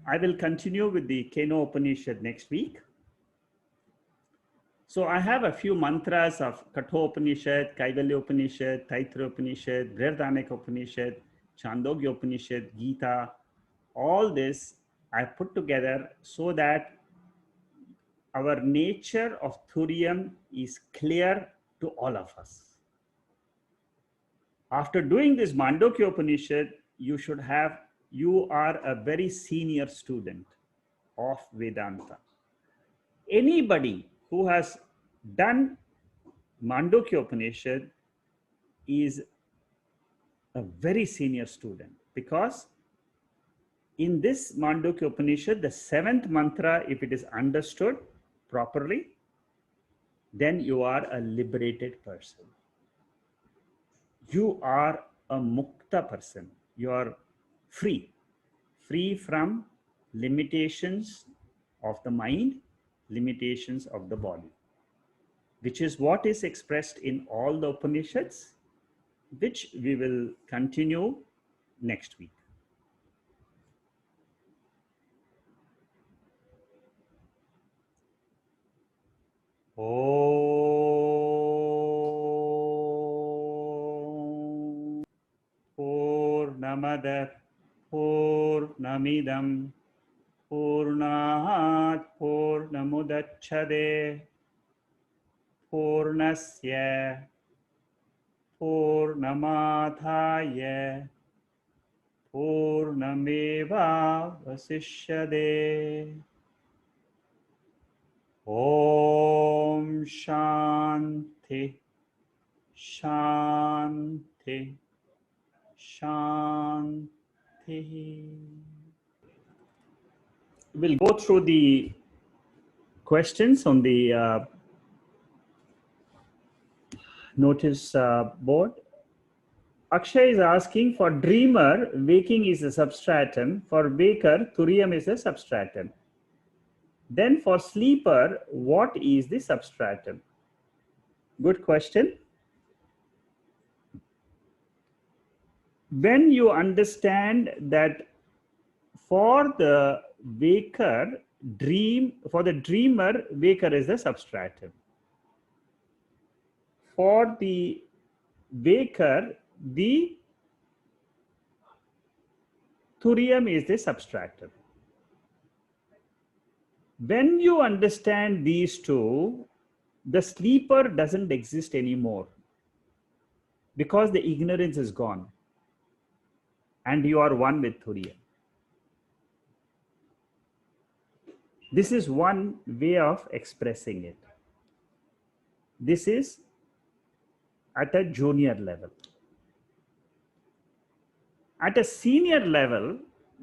I will continue with the Keno Upanishad next week. So I have a few mantras of Katho Upanishad, Kaivalya Upanishad, Taittiriya Upanishad, Brihadaranyaka Upanishad, Chandogya Upanishad, Gita. All this I put together so that our nature of thuriam is clear to all of us. After doing this Mandukya Upanishad, you are a very senior student of Vedanta. Anybody who has done Mandukya Upanishad is a very senior student, because in this Mandukya Upanishad, the seventh mantra, if it is understood properly, then you are a liberated person. You are a mukta person. You are free from limitations of the mind, limitations of the body, which is what is expressed in all the Upanishads, which we will continue next week. Om Purnamada Purnamidam Purnat Purnamudachyate Purnasya Purnamathaya Purnameva Vasishyade. Om Shanti Shanti Shanti. We'll go through the questions on the notice board. Akshay is asking, for dreamer, waking is a substratum. For waker, thuriya is a substratum. Then for sleeper, what is the substratum? Good question. When you understand that for the waker, for the dreamer, waker is the substratum. For the waker, the thurium is the substratum. When you understand these two, the sleeper doesn't exist anymore, because the ignorance is gone and you are one with thuriya. This is one way of expressing it. This is at a junior level. At a senior level,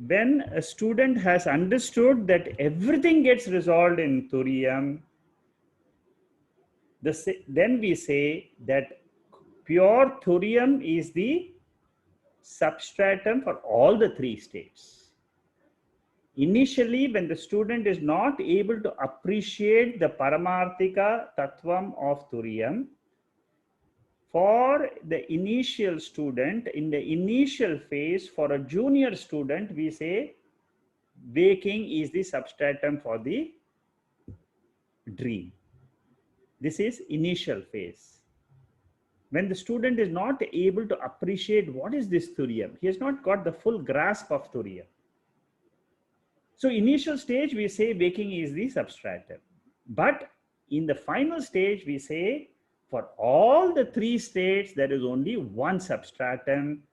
when a student has understood that everything gets resolved in thuriyam, then we say that pure thuriyam is the substratum for all the three states. Initially, when the student is not able to appreciate the paramarthika tattvam of thuriyam, for the initial student, in the initial phase, for a junior student, we say waking is the substratum for the dream. This is initial phase. When the student is not able to appreciate what is this thuriyam, he has not got the full grasp of thuriyam. So initial stage, we say waking is the substratum. But in the final stage, we say for all the three states, there is only one substratum.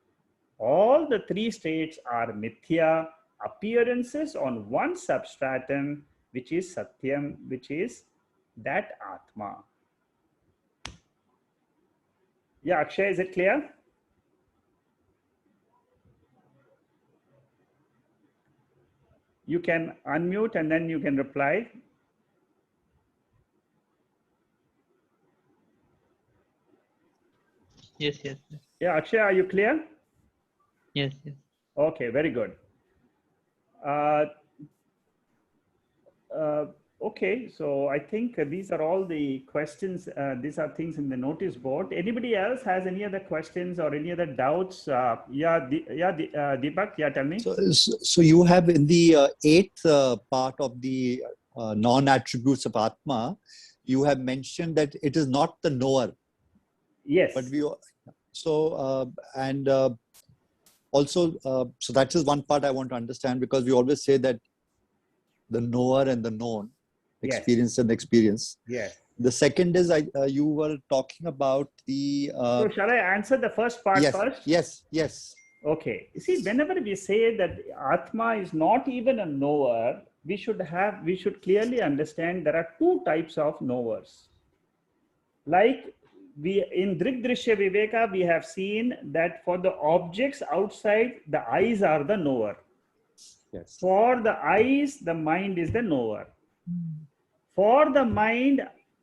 All the three states are mithya, appearances on one substratum, which is Satyam, which is that Atma. Yeah, Akshay, is it clear? You can unmute and then you can reply. Yes, yes, yes. Yeah, Akshay, are you clear? Yes, yes. Okay, very good. Okay, so I think these are all the questions. These are things in the notice board. Anybody else has any other questions or any other doubts? Deepak, yeah, tell me. So you have in the eighth part of the non-attributes of Atma, you have mentioned that it is not the knower. Yes. But we also so that is one part I want to understand, because we always say that the knower and the known, experience and experience. Yes. The second is you were talking about the. So shall I answer the first part first? Yes. Yes. Okay. You see, whenever we say that Atma is not even a knower, we should clearly understand there are two types of knowers. Like in Drigdrishya Viveka, we have seen that for the objects outside, the eyes are the knower. Yes. For the eyes, the mind is the knower. For the mind,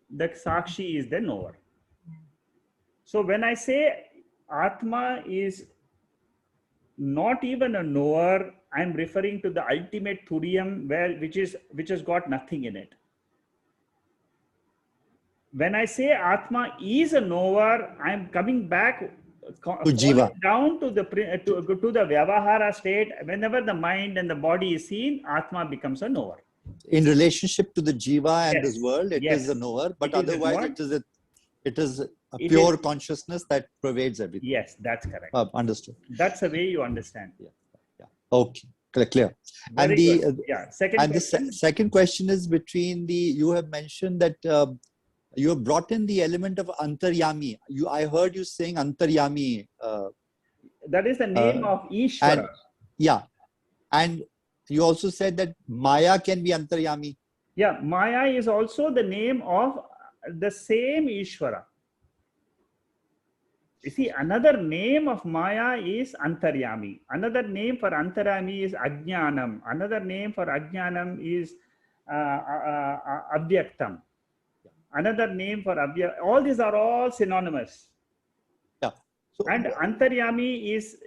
the Sakshi is the knower. So when I say Atma is not even a knower, I'm referring to the ultimate thorium, which has got nothing in it. When I say Atma is a knower, I'm coming back to Jiva, down to the Vyavahara state. Whenever the mind and the body is seen, Atma becomes a knower. In relationship to the Jiva and this world, it is a knower, but otherwise it is a pure consciousness that pervades everything. Yes, that's correct. Understood. That's the way you understand. Yeah. Okay, clear. Very good. Second question is between you have mentioned that you have brought in the element of antaryami. I heard you saying antaryami. That is the name of Ishvara. And you also said that Maya can be antaryami. Yeah, Maya is also the name of the same Ishvara. You see, another name of Maya is Antaryami. Another name for Antaryami is Agyanam. Another name for Agyanam is Avyaktam. Another name for all these are all synonymous. Yeah. So, and Antaryami is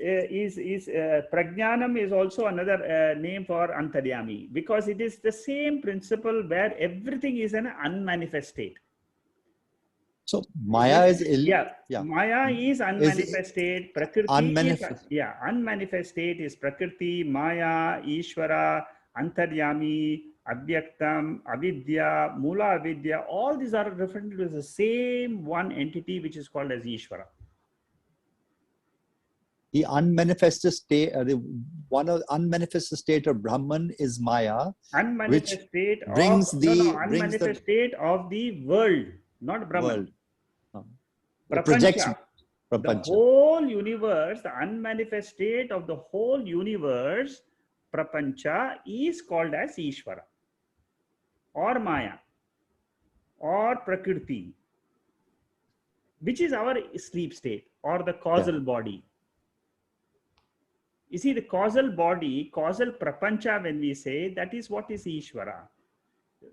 Prajnanam is also another name for Antaryami, because it is the same principle where everything is an unmanifest state. So Maya is Maya is unmanifest state. Prakriti unmanifest state is Prakriti, Maya, Ishvara, Antaryami, Avyaktam, Avidya, Mula Avidya. All these are referred to as the same one entity, which is called as Ishvara. The unmanifested state, unmanifested state of Brahman is Maya, unmanifest state state of the world, not Brahman. Prapancha. The whole universe, the unmanifest state of the whole universe, Prapancha, is called as Ishvara or Maya or Prakriti, which is our sleep state or the causal body. You see, the causal body, causal Prapancha, when we say, that is what is Ishvara.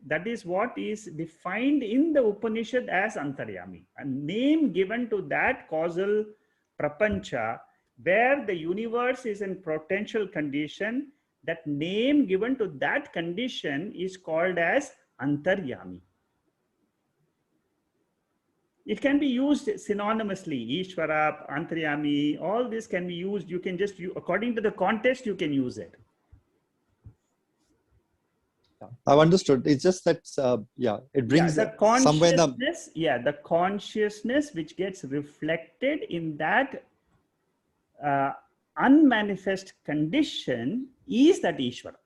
That is what is defined in the Upanishad as Antaryami, a name given to that causal Prapancha, where the universe is in potential condition. That name given to that condition is called as Antaryami. It can be used synonymously. Ishvara, Antaryami, all this can be used. You can just, according to the context, you can use it. I've understood. It's just that, it brings the consciousness. The consciousness which gets reflected in that unmanifest condition is that Ishvara.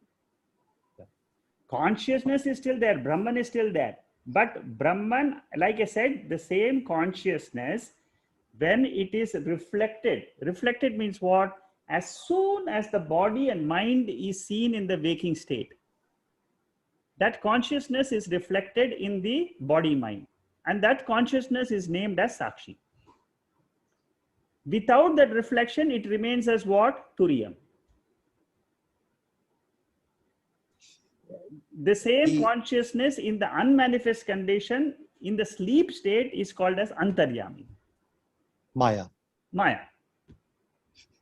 Consciousness is still there. Brahman is still there. But Brahman, like I said, the same consciousness, when it is reflected means what? As soon as the body and mind is seen in the waking state, That consciousness is reflected in the body mind. And that consciousness is named as Sakshi. Without that reflection, it remains as what? Turiya. The same consciousness in the unmanifest condition, in the sleep state, is called as antaryami. Maya. Maya.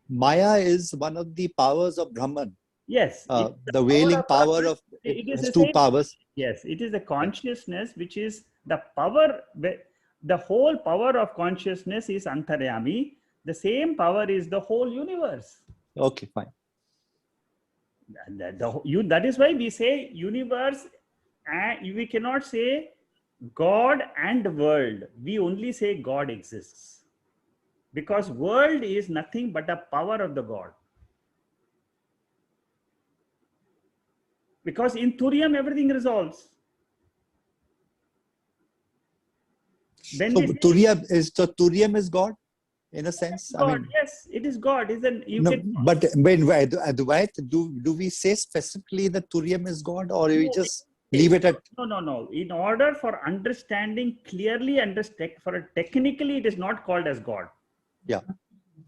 Maya is one of the powers of Brahman. Yes. The wailing power of it is has the two same, powers. Yes, it is the consciousness which is the power. The whole power of consciousness is antaryami. The same power is the whole universe. Okay, fine. That is why we say universe, and we cannot say God and world. We only say God exists. Because world is nothing but a power of the God. Because in thorium, everything resolves. When So we say thorium is God, in a sense. God, I mean, yes, it is God. but when Advaita, do we say specifically that thorium is God, or we just leave it at? No. In order for understanding clearly, technically, it is not called as God. Yeah.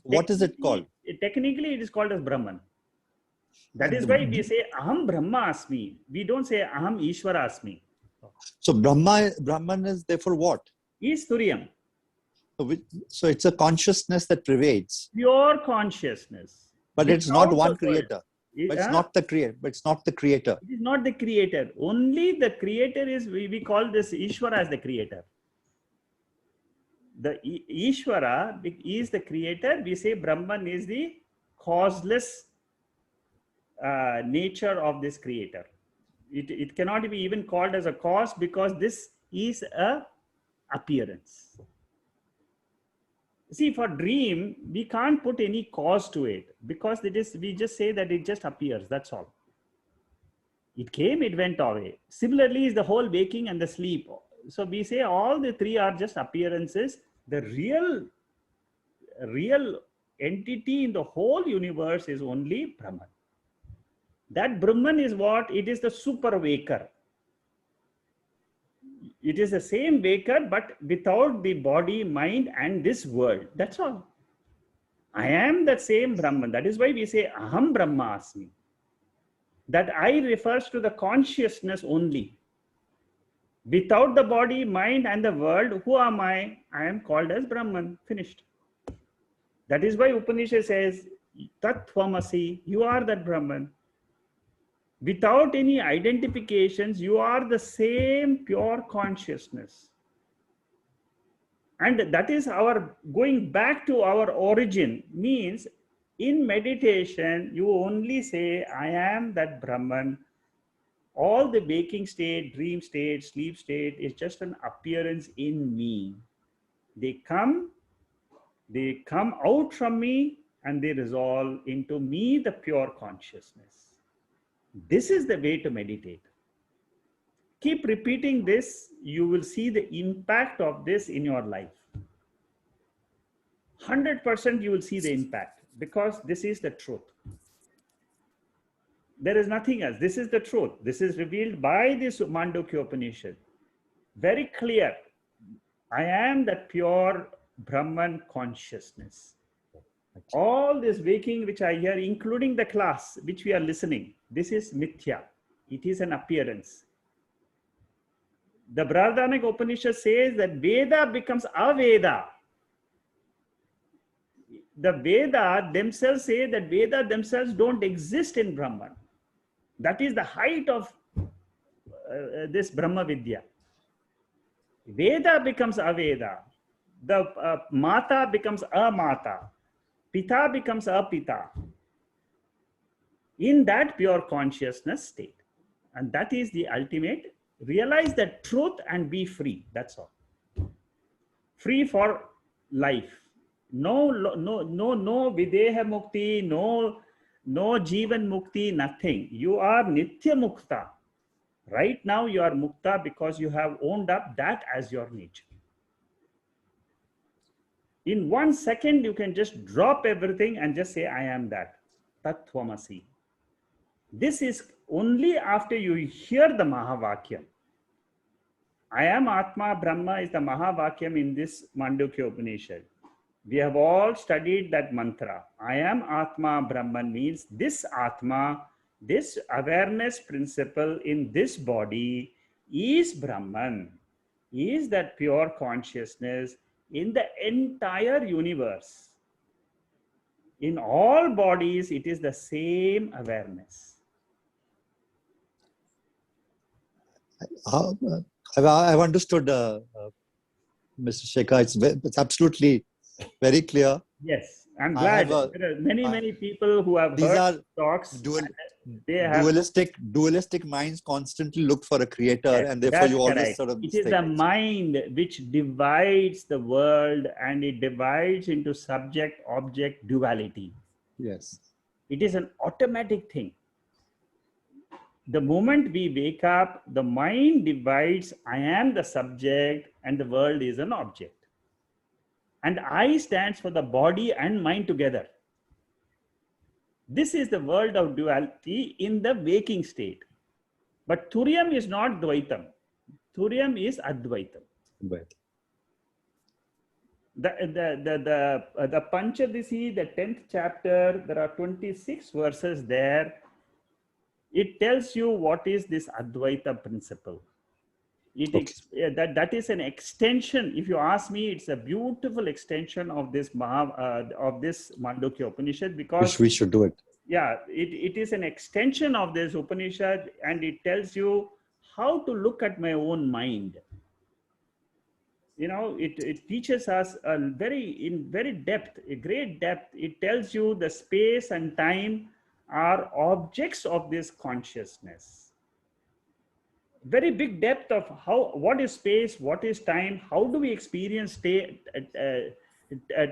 What is it called? Technically, it is called as Brahman. That is why we say Aham Brahma Asmi. We don't say Aham Ishvara Asmi. So Brahman is therefore what? Is Thuriya. So it's a consciousness that pervades. Pure consciousness. But it's not Without one the creator. world. But it's not the creator. But it's not the creator. It is not the creator. Only the creator is, we call this Ishvara as the creator. The Ishvara is the creator. We say Brahman is the causeless nature of this creator. It cannot be even called as a cause, because this is a appearance. See, for dream, we can't put any cause to it, because we just say that it just appears. That's all. It came, it went away. Similarly is the whole waking and the sleep. So we say all the three are just appearances. The real entity in the whole universe is only Brahman. That Brahman is what? It is the super waker. It is the same waker, but without the body, mind, and this world. That's all. I am that same Brahman. That is why we say Aham Brahma Asmi. That I refers to the consciousness only. Without the body, mind, and the world, who am I? I am called as Brahman. Finished. That is why Upanishad says, Tat Tvamasi, you are that Brahman. Without any identifications, you are the same pure consciousness. And that is our going back to our origin, means in meditation, you only say, I am that Brahman. All the waking state, dream state, sleep state is just an appearance in me. They come out from me, and they resolve into me, the pure consciousness. This is the way to meditate. Keep repeating this. You will see the impact of this in your life. 100% you will see the impact, because this is the truth. There is nothing else. This is the truth. This is revealed by this Mandukya Upanishad. Very clear. I am that pure Brahman consciousness. All this waking which I hear, including the class which we are listening, this is mithya. It is an appearance. The Bhagavad Upanishad says that Veda becomes Aveda. The Veda themselves say that Veda themselves don't exist in Brahman. That is the height of this Brahma Vidya. Veda becomes Aveda. The Mata becomes Amata. Pita becomes Apita. In that pure consciousness state. And that is the ultimate. Realize the truth and be free. That's all. Free for life. No videha mukti, no jivan mukti, nothing. You are nitya mukta. Right now you are mukta because you have owned up that as your nature. In 1 second, you can just drop everything and just say, I am that. Tat Tvamasi. This is only after you hear the Mahavakyam. I am Atma Brahma is the Mahavakyam in this Mandukya Upanishad. We have all studied that mantra. I am Atma Brahman means this Atma, this awareness principle in this body is Brahman, is that pure consciousness in the entire universe. In all bodies, it is the same awareness. I've understood, Mr. Shekhar. It's absolutely very clear. Yes, I'm I glad. have a- There are many people who have These heard are talks. They have dualistic minds constantly look for a creator, Yes, and therefore that's you always correct. sort of It is the mind which divides the world, and it divides into subject-object duality. Yes. It is an automatic thing. The moment we wake up, the mind divides, I am the subject and the world is an object. And I stands for the body and mind together. This is the world of duality in the waking state. But thorium is not Dvaitam. Thorium is Advaitham. Right. The Panchadisi, the 10th chapter, there are 26 verses there. It tells you what is this Advaita principle. That is an extension. If you ask me, it's a beautiful extension of this Mandukya Upanishad, because We should do it. yeah, it is an extension of this Upanishad, and it tells you how to look at my own mind. You know, it teaches us in very depth, a great depth. It tells you the space and time are objects of this consciousness. Very big depth of what is space, what is time, how do we experience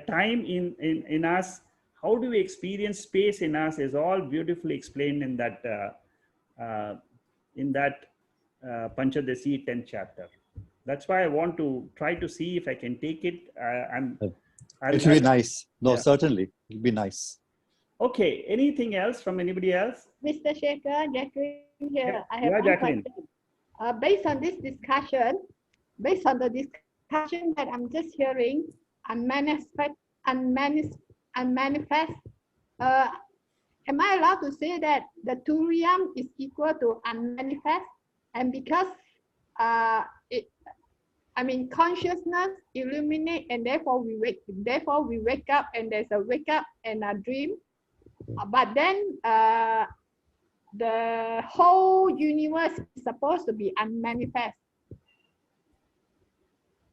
time in us, how do we experience space in us, is all beautifully explained in that Panchadasi 10th chapter. That's why I want to try to see if I can take it. It will be nice. No, Yeah. certainly. It'll be nice. Okay. Anything else from anybody else? Mr. Shekhar, Jacqueline here. Yeah, I have one Jacqueline. question. Based on this discussion, that I'm just hearing, unmanifest, am I allowed to say that the thorium is equal to unmanifest? And because consciousness illuminate, and therefore we wake up, and there's a wake up and a dream. But then the whole universe is supposed to be unmanifest.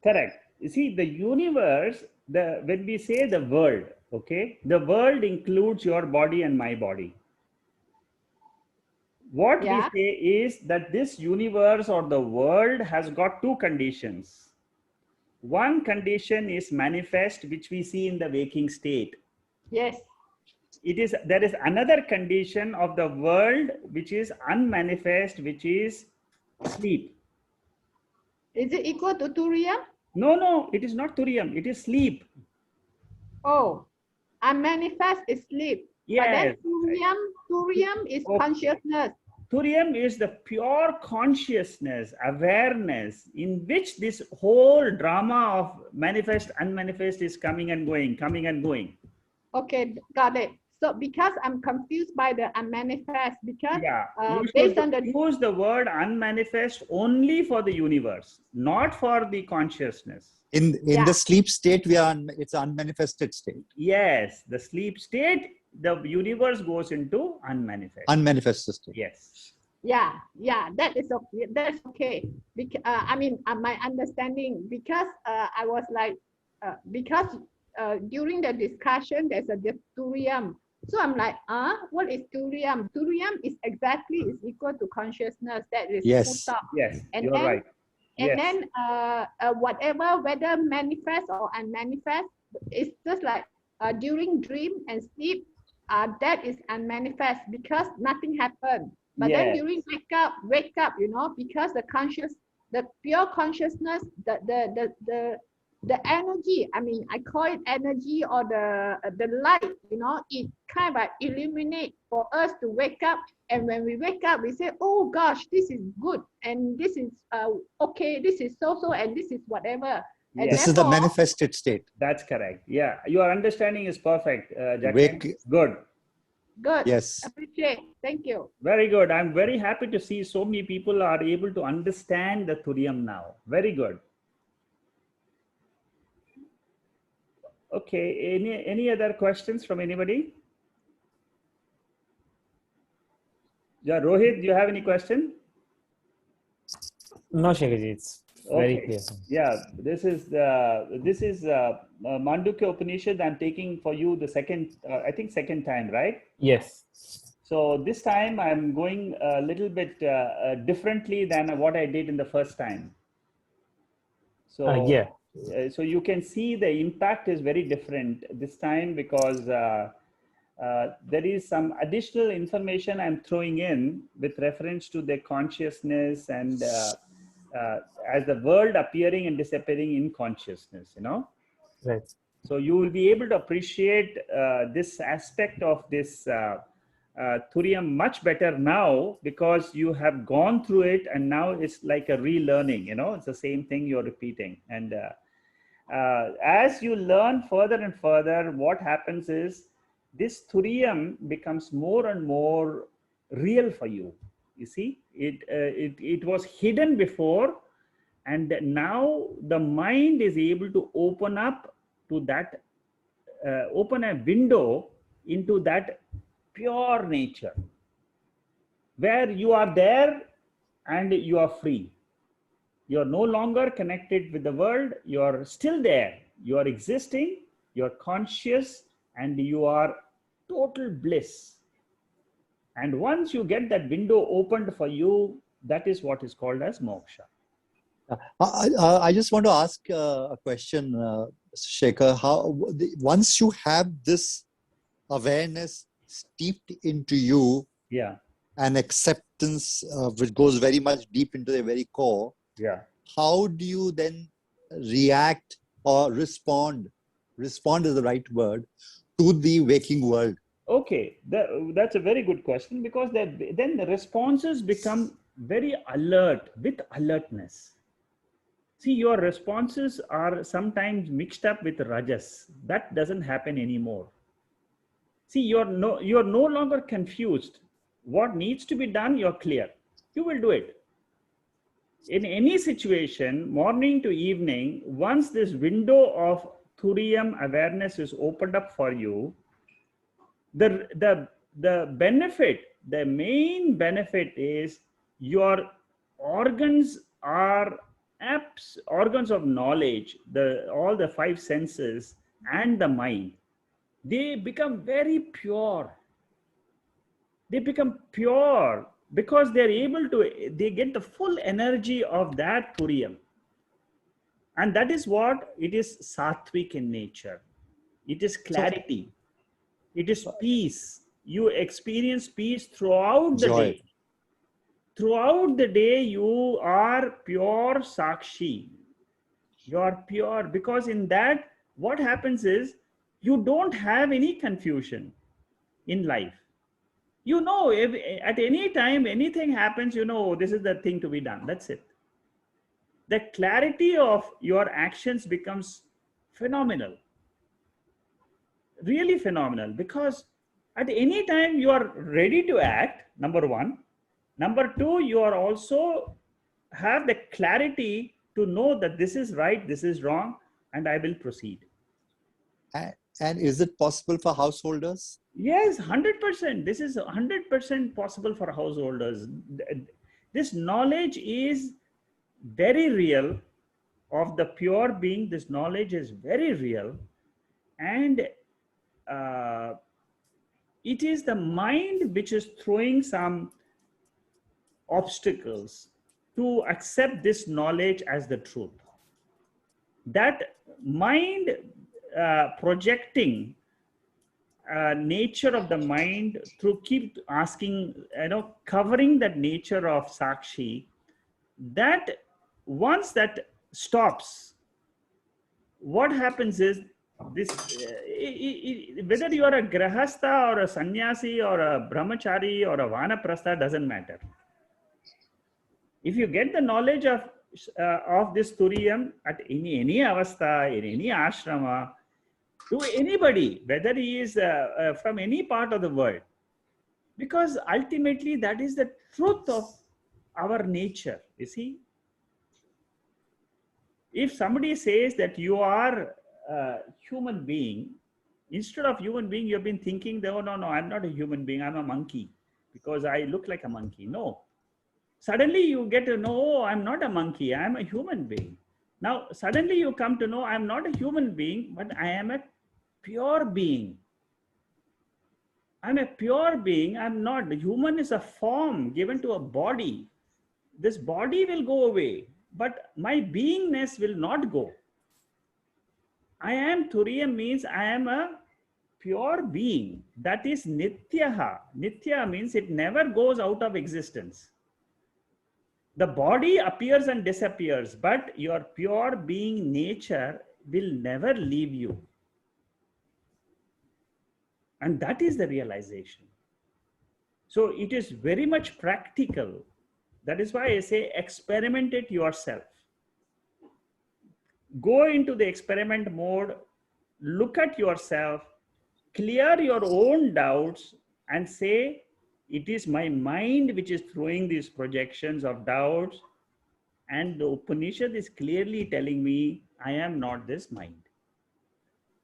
Correct. You see, the universe, when we say the world, okay, the world includes your body and my body. What we say is that this universe or the world has got two conditions. One condition is manifest, which we see in the waking state. Yes. There is another condition of the world which is unmanifest, which is sleep. Is it equal to thuriya? No, it is not thurium. It is sleep. Oh, unmanifest is sleep. Yes. But then thurium is consciousness. Thurium is the pure consciousness, awareness, in which this whole drama of manifest, unmanifest is coming and going. Okay, got it. So because I'm confused by the unmanifest, because you based should on the use the word unmanifest only for the universe, not for the consciousness. In the sleep state, it's an unmanifested state. Yes, the sleep state, the universe goes into unmanifest. Unmanifested state. Yes. Yeah, that is okay. That's okay. Because my understanding, because I was like, during the discussion, there's a thurium. So I'm like, what is thurium? Thurium is equal to consciousness. That is yes. Yes, and you're then, right. And then whatever, whether manifest or unmanifest, it's just like during dream and sleep, that is unmanifest because nothing happened. But then during wake up, because the pure consciousness, the the energy, I mean, I call it energy or the light, you know, it kind of like illuminate for us to wake up. And when we wake up, we say, oh gosh, this is good. And this is okay, this is so, and this is whatever. And This is the therefore, manifested state. That's correct. Yeah, your understanding is perfect, Jacqueline. Wake- Good. good. Yes. Appreciate. Thank you. Very good. I'm very happy to see so many people are able to understand the thuriam now. Very good. Okay, any other questions from anybody? Yeah, Rohit, do you have any question? No, Shekharji, it's very clear. Yeah, this is Mandukya Upanishad. I'm taking for you the second, I think second time, right? Yes. So this time I'm going a little bit differently than what I did in the first time. So Yeah. So you can see the impact is very different this time because there is some additional information I'm throwing in with reference to the consciousness and as the world appearing and disappearing in consciousness, you know. Right. So you will be able to appreciate this aspect of this thuriam much better now because you have gone through it and now it's like a relearning, you know, it's the same thing you're repeating. And as you learn further and further, what happens is this thuriam becomes more and more real for you. You see, it was hidden before, and now the mind is able to open up to that, open a window into that pure nature, where you are there and you are free. You are no longer connected with the world. You are still there. You are existing. You are conscious, and you are total bliss. And once you get that window opened for you, that is what is called as moksha. I just want to ask a question, Shekhar. Once you have this awareness steeped into you, Yeah, and acceptance, which goes very much deep into the very core, yeah. how do you then react or respond? Respond is the right word to the waking world. Okay, that's a very good question because then the responses become very alert with alertness. See, your responses are sometimes mixed up with rajas. That doesn't happen anymore. See, you're no longer confused. What needs to be done, you're clear. You will do it. In any situation, morning to evening, once this window of thuriam awareness is opened up for you, the benefit, the main benefit is your organs are organs of knowledge, all the five senses and the mind, they become very pure. They become pure because they're able to, they get the full energy of that thuriam. And that is what it is, sattvic in nature. It is clarity. It is peace. You experience peace throughout the Joy. day. Throughout the day, you are pure sakshi. You are pure because in that, what happens is you don't have any confusion in life. You know, if, at any time, anything happens, you know, this is the thing to be done. That's it. The clarity of your actions becomes phenomenal. Really phenomenal, because at any time you are ready to act, number one. Number two, you are also have the clarity to know that this is right, this is wrong, and I will proceed. And is it possible for householders? Yes, 100%. This is 100% possible for householders. This knowledge is very real of the pure being. This knowledge is very real, and it is the mind which is throwing some obstacles to accept this knowledge as the truth. That mind projecting nature of the mind through keep asking, you know, covering that nature of sakshi, that once that stops, what happens is this, whether you are a grahastha or a sannyasi or a brahmachari or a vanaprastha, doesn't matter. If you get the knowledge of this thuriyam at any avastha, in any ashrama, to anybody, whether he is from any part of the world, because ultimately that is the truth of our nature. You see, if somebody says that you are a human being, instead of human being, you've been thinking, no, I'm not a human being, I'm a monkey because I look like a monkey. No. Suddenly you get to know, I'm not a monkey, I'm a human being. Now, suddenly you come to know, I'm not a human being, but I am a pure being. I'm a pure being. I'm not. The human is a form given to a body. This body will go away, but my beingness will not go. I am Turiya means I am a pure being. That is nityaha. Nitya means it never goes out of existence. The body appears and disappears, but your pure being nature will never leave you. And that is the realization. So it is very much practical. That is why I say experiment it yourself. Go into the experiment mode, look at yourself, clear your own doubts and say, it is my mind which is throwing these projections of doubts, and the Upanishad is clearly telling me, I am not this mind.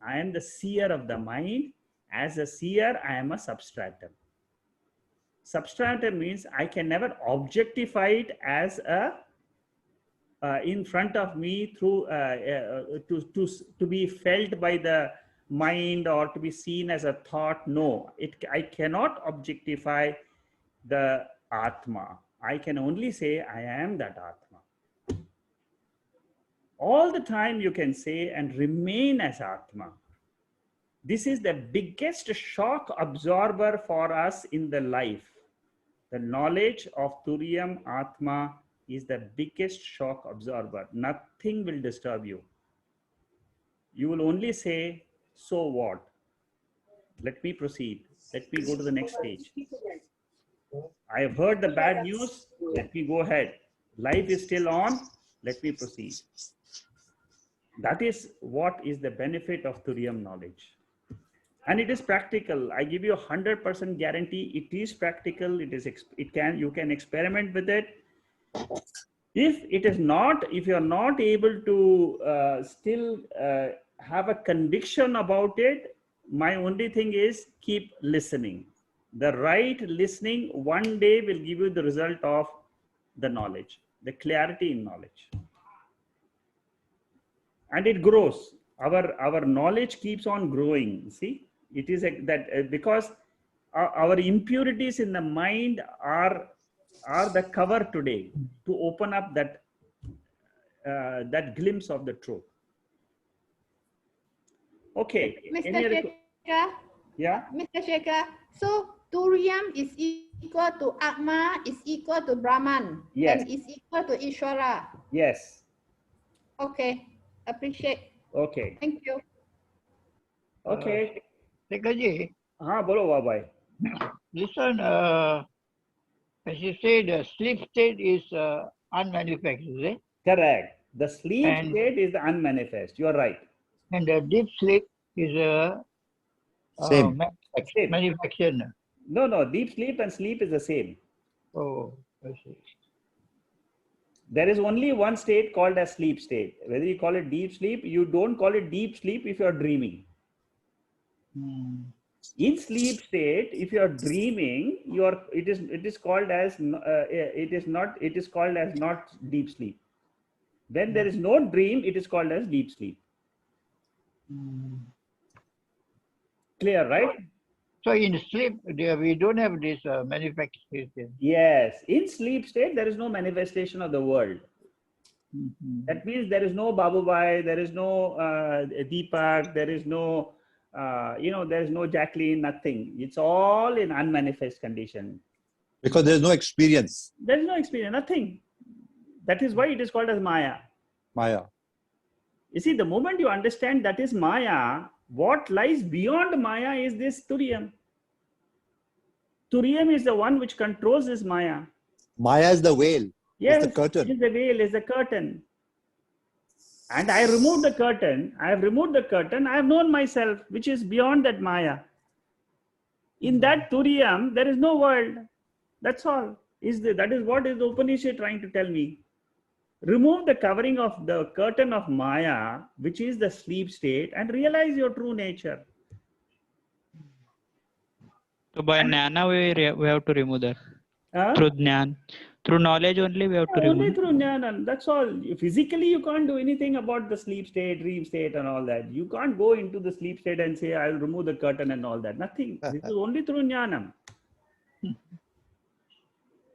I am the seer of the mind. As a seer, I am a substratum. Substratum means I can never objectify it as a in front of me through to be felt by the mind or to be seen as a thought. No, I cannot objectify the Atma. I can only say I am that Atma. All the time you can say and remain as Atma. This is the biggest shock absorber for us in the life. The knowledge of Thuriyam Atma is the biggest shock absorber. Nothing will disturb you. You will only say, so what? Let me proceed. Let me go to the next stage. I have heard the bad news. Let me go ahead. Life is still on. Let me proceed. That is what is the benefit of Thuriyam knowledge. And it is practical. I give you 100% guarantee. It is practical. You can experiment with it. If it is not, if you are not able to still have a conviction about it, my only thing is keep listening. The right listening one day will give you the result of the knowledge, the clarity in knowledge. And it grows. Our knowledge keeps on growing. See, it is because our impurities in the mind are the cover today to open up that glimpse of the truth. Okay. Mr. Shekhar? Yeah? Mr. Shekhar, so Thuriyam is equal to Atma, is equal to Brahman, Yes. and is equal to Ishvara. Yes. Okay, appreciate. Okay. Thank you. Okay. Sekhaji, हाँ बोलो Babai. this one, as you said, the sleep state is unmanifest, is it? Correct. The sleep And- state is the unmanifest. You are right. And the deep sleep is Same. Same. manifestation. No. Deep sleep and sleep is the same. Oh, I see. There is only one state called as sleep state. Whether you call it deep sleep, you don't call it deep sleep if you are dreaming. In sleep state, if you are dreaming, it is called as not deep sleep. When there is no dream, it is called as deep sleep. Clear, right? So in sleep, we don't have this manifestation. Yes. In sleep state, there is no manifestation of the world. That means there is no Babubai, there is no Deepak, there is no, there is no Jacqueline, nothing. It's all in unmanifest condition. Because there's no experience, There is no experience, nothing. That is why it is called as Maya. Maya. You see, the moment you understand that is Maya, what lies beyond Maya is this Thuriya. Thuriya is the one which controls this Maya. Maya is the veil. Yes, It's the curtain. is the veil, is the curtain. And I removed the curtain. I have removed the curtain. I have known myself, which is beyond that Maya. In that Thuriyam, there is no world. That's all. That is what is the Upanishad trying to tell me. Remove the covering of the curtain of Maya, which is the sleep state, and realize your true nature. So by jnana we have to remove that. Huh? Through jnana. Through knowledge only we have to Only remove. through jnana. That's all. Physically, you can't do anything about the sleep state, dream state, and all that. You can't go into the sleep state and say, I'll remove the curtain and all that. Nothing. This is only through jnana.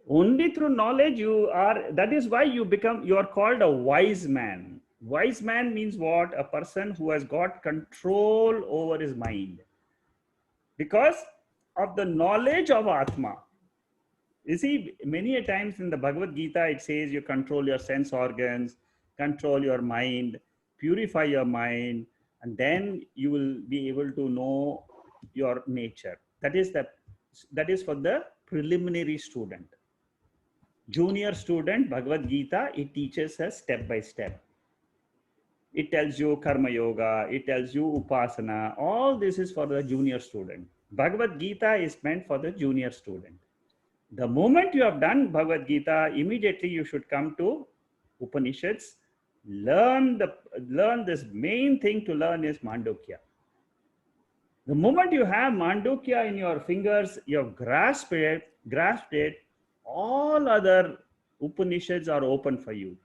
Only through knowledge you are, that is why you are called a wise man. Wise man means what? A person who has got control over his mind. Because of the knowledge of Atma. You see, many a times in the Bhagavad Gita, it says you control your sense organs, control your mind, purify your mind, and then you will be able to know your nature. That is for the preliminary student. Junior student, Bhagavad Gita, it teaches us step by step. It tells you karma yoga, it tells you upasana. All this is for the junior student. Bhagavad Gita is meant for the junior student. The moment you have done Bhagavad Gita, immediately you should come to Upanishads. Learn this main thing to learn is Mandukya. The moment you have Mandukya in your fingers, you have grasped it, all other Upanishads are open for you.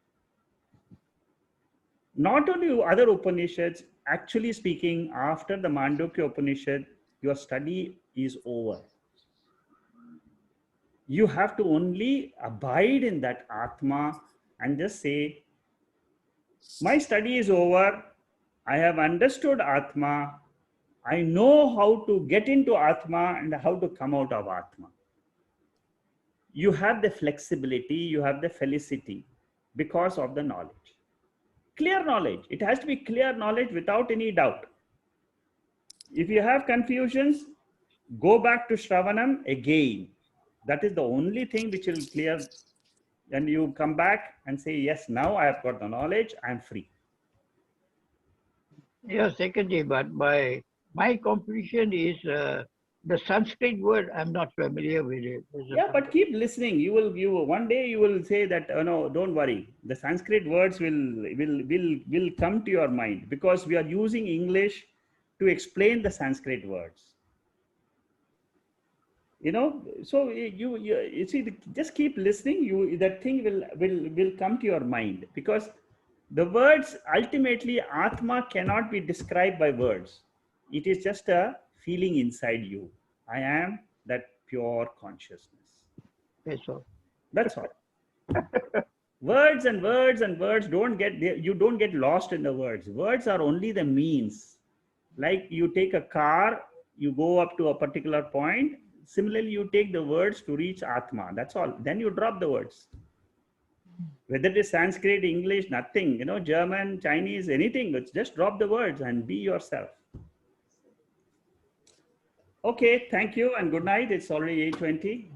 Not only other Upanishads, actually speaking, after the Mandukya Upanishad, your study is over. You have to only abide in that Atma and just say, my study is over. I have understood Atma. I know how to get into Atma and how to come out of Atma. You have the flexibility, you have the felicity because of the knowledge. Clear knowledge. It has to be clear knowledge without any doubt. If you have confusions, go back to Shravanam again. That is the only thing which will clear. And you come back and say, yes, now I have got the knowledge, I am free. Yes, secondly, but my confusion is the Sanskrit word. I'm not familiar with it. Yeah, but keep listening. You will one day you will say that, oh, no, don't worry. The Sanskrit words will come to your mind because we are using English to explain the Sanskrit words. So you see, just keep listening. That thing will come to your mind because the words ultimately Atma cannot be described by words. It is just a feeling inside you. I am that pure consciousness. That's all. That's all. Words and words and words you don't get lost in the words. Words are only the means. Like you take a car, you go up to a particular point. Similarly, you take the words to reach Atma. That's all. Then you drop the words. Whether it is Sanskrit, English, nothing, German, Chinese, anything. Just drop the words and be yourself. Okay, thank you and good night. It's already 8:20.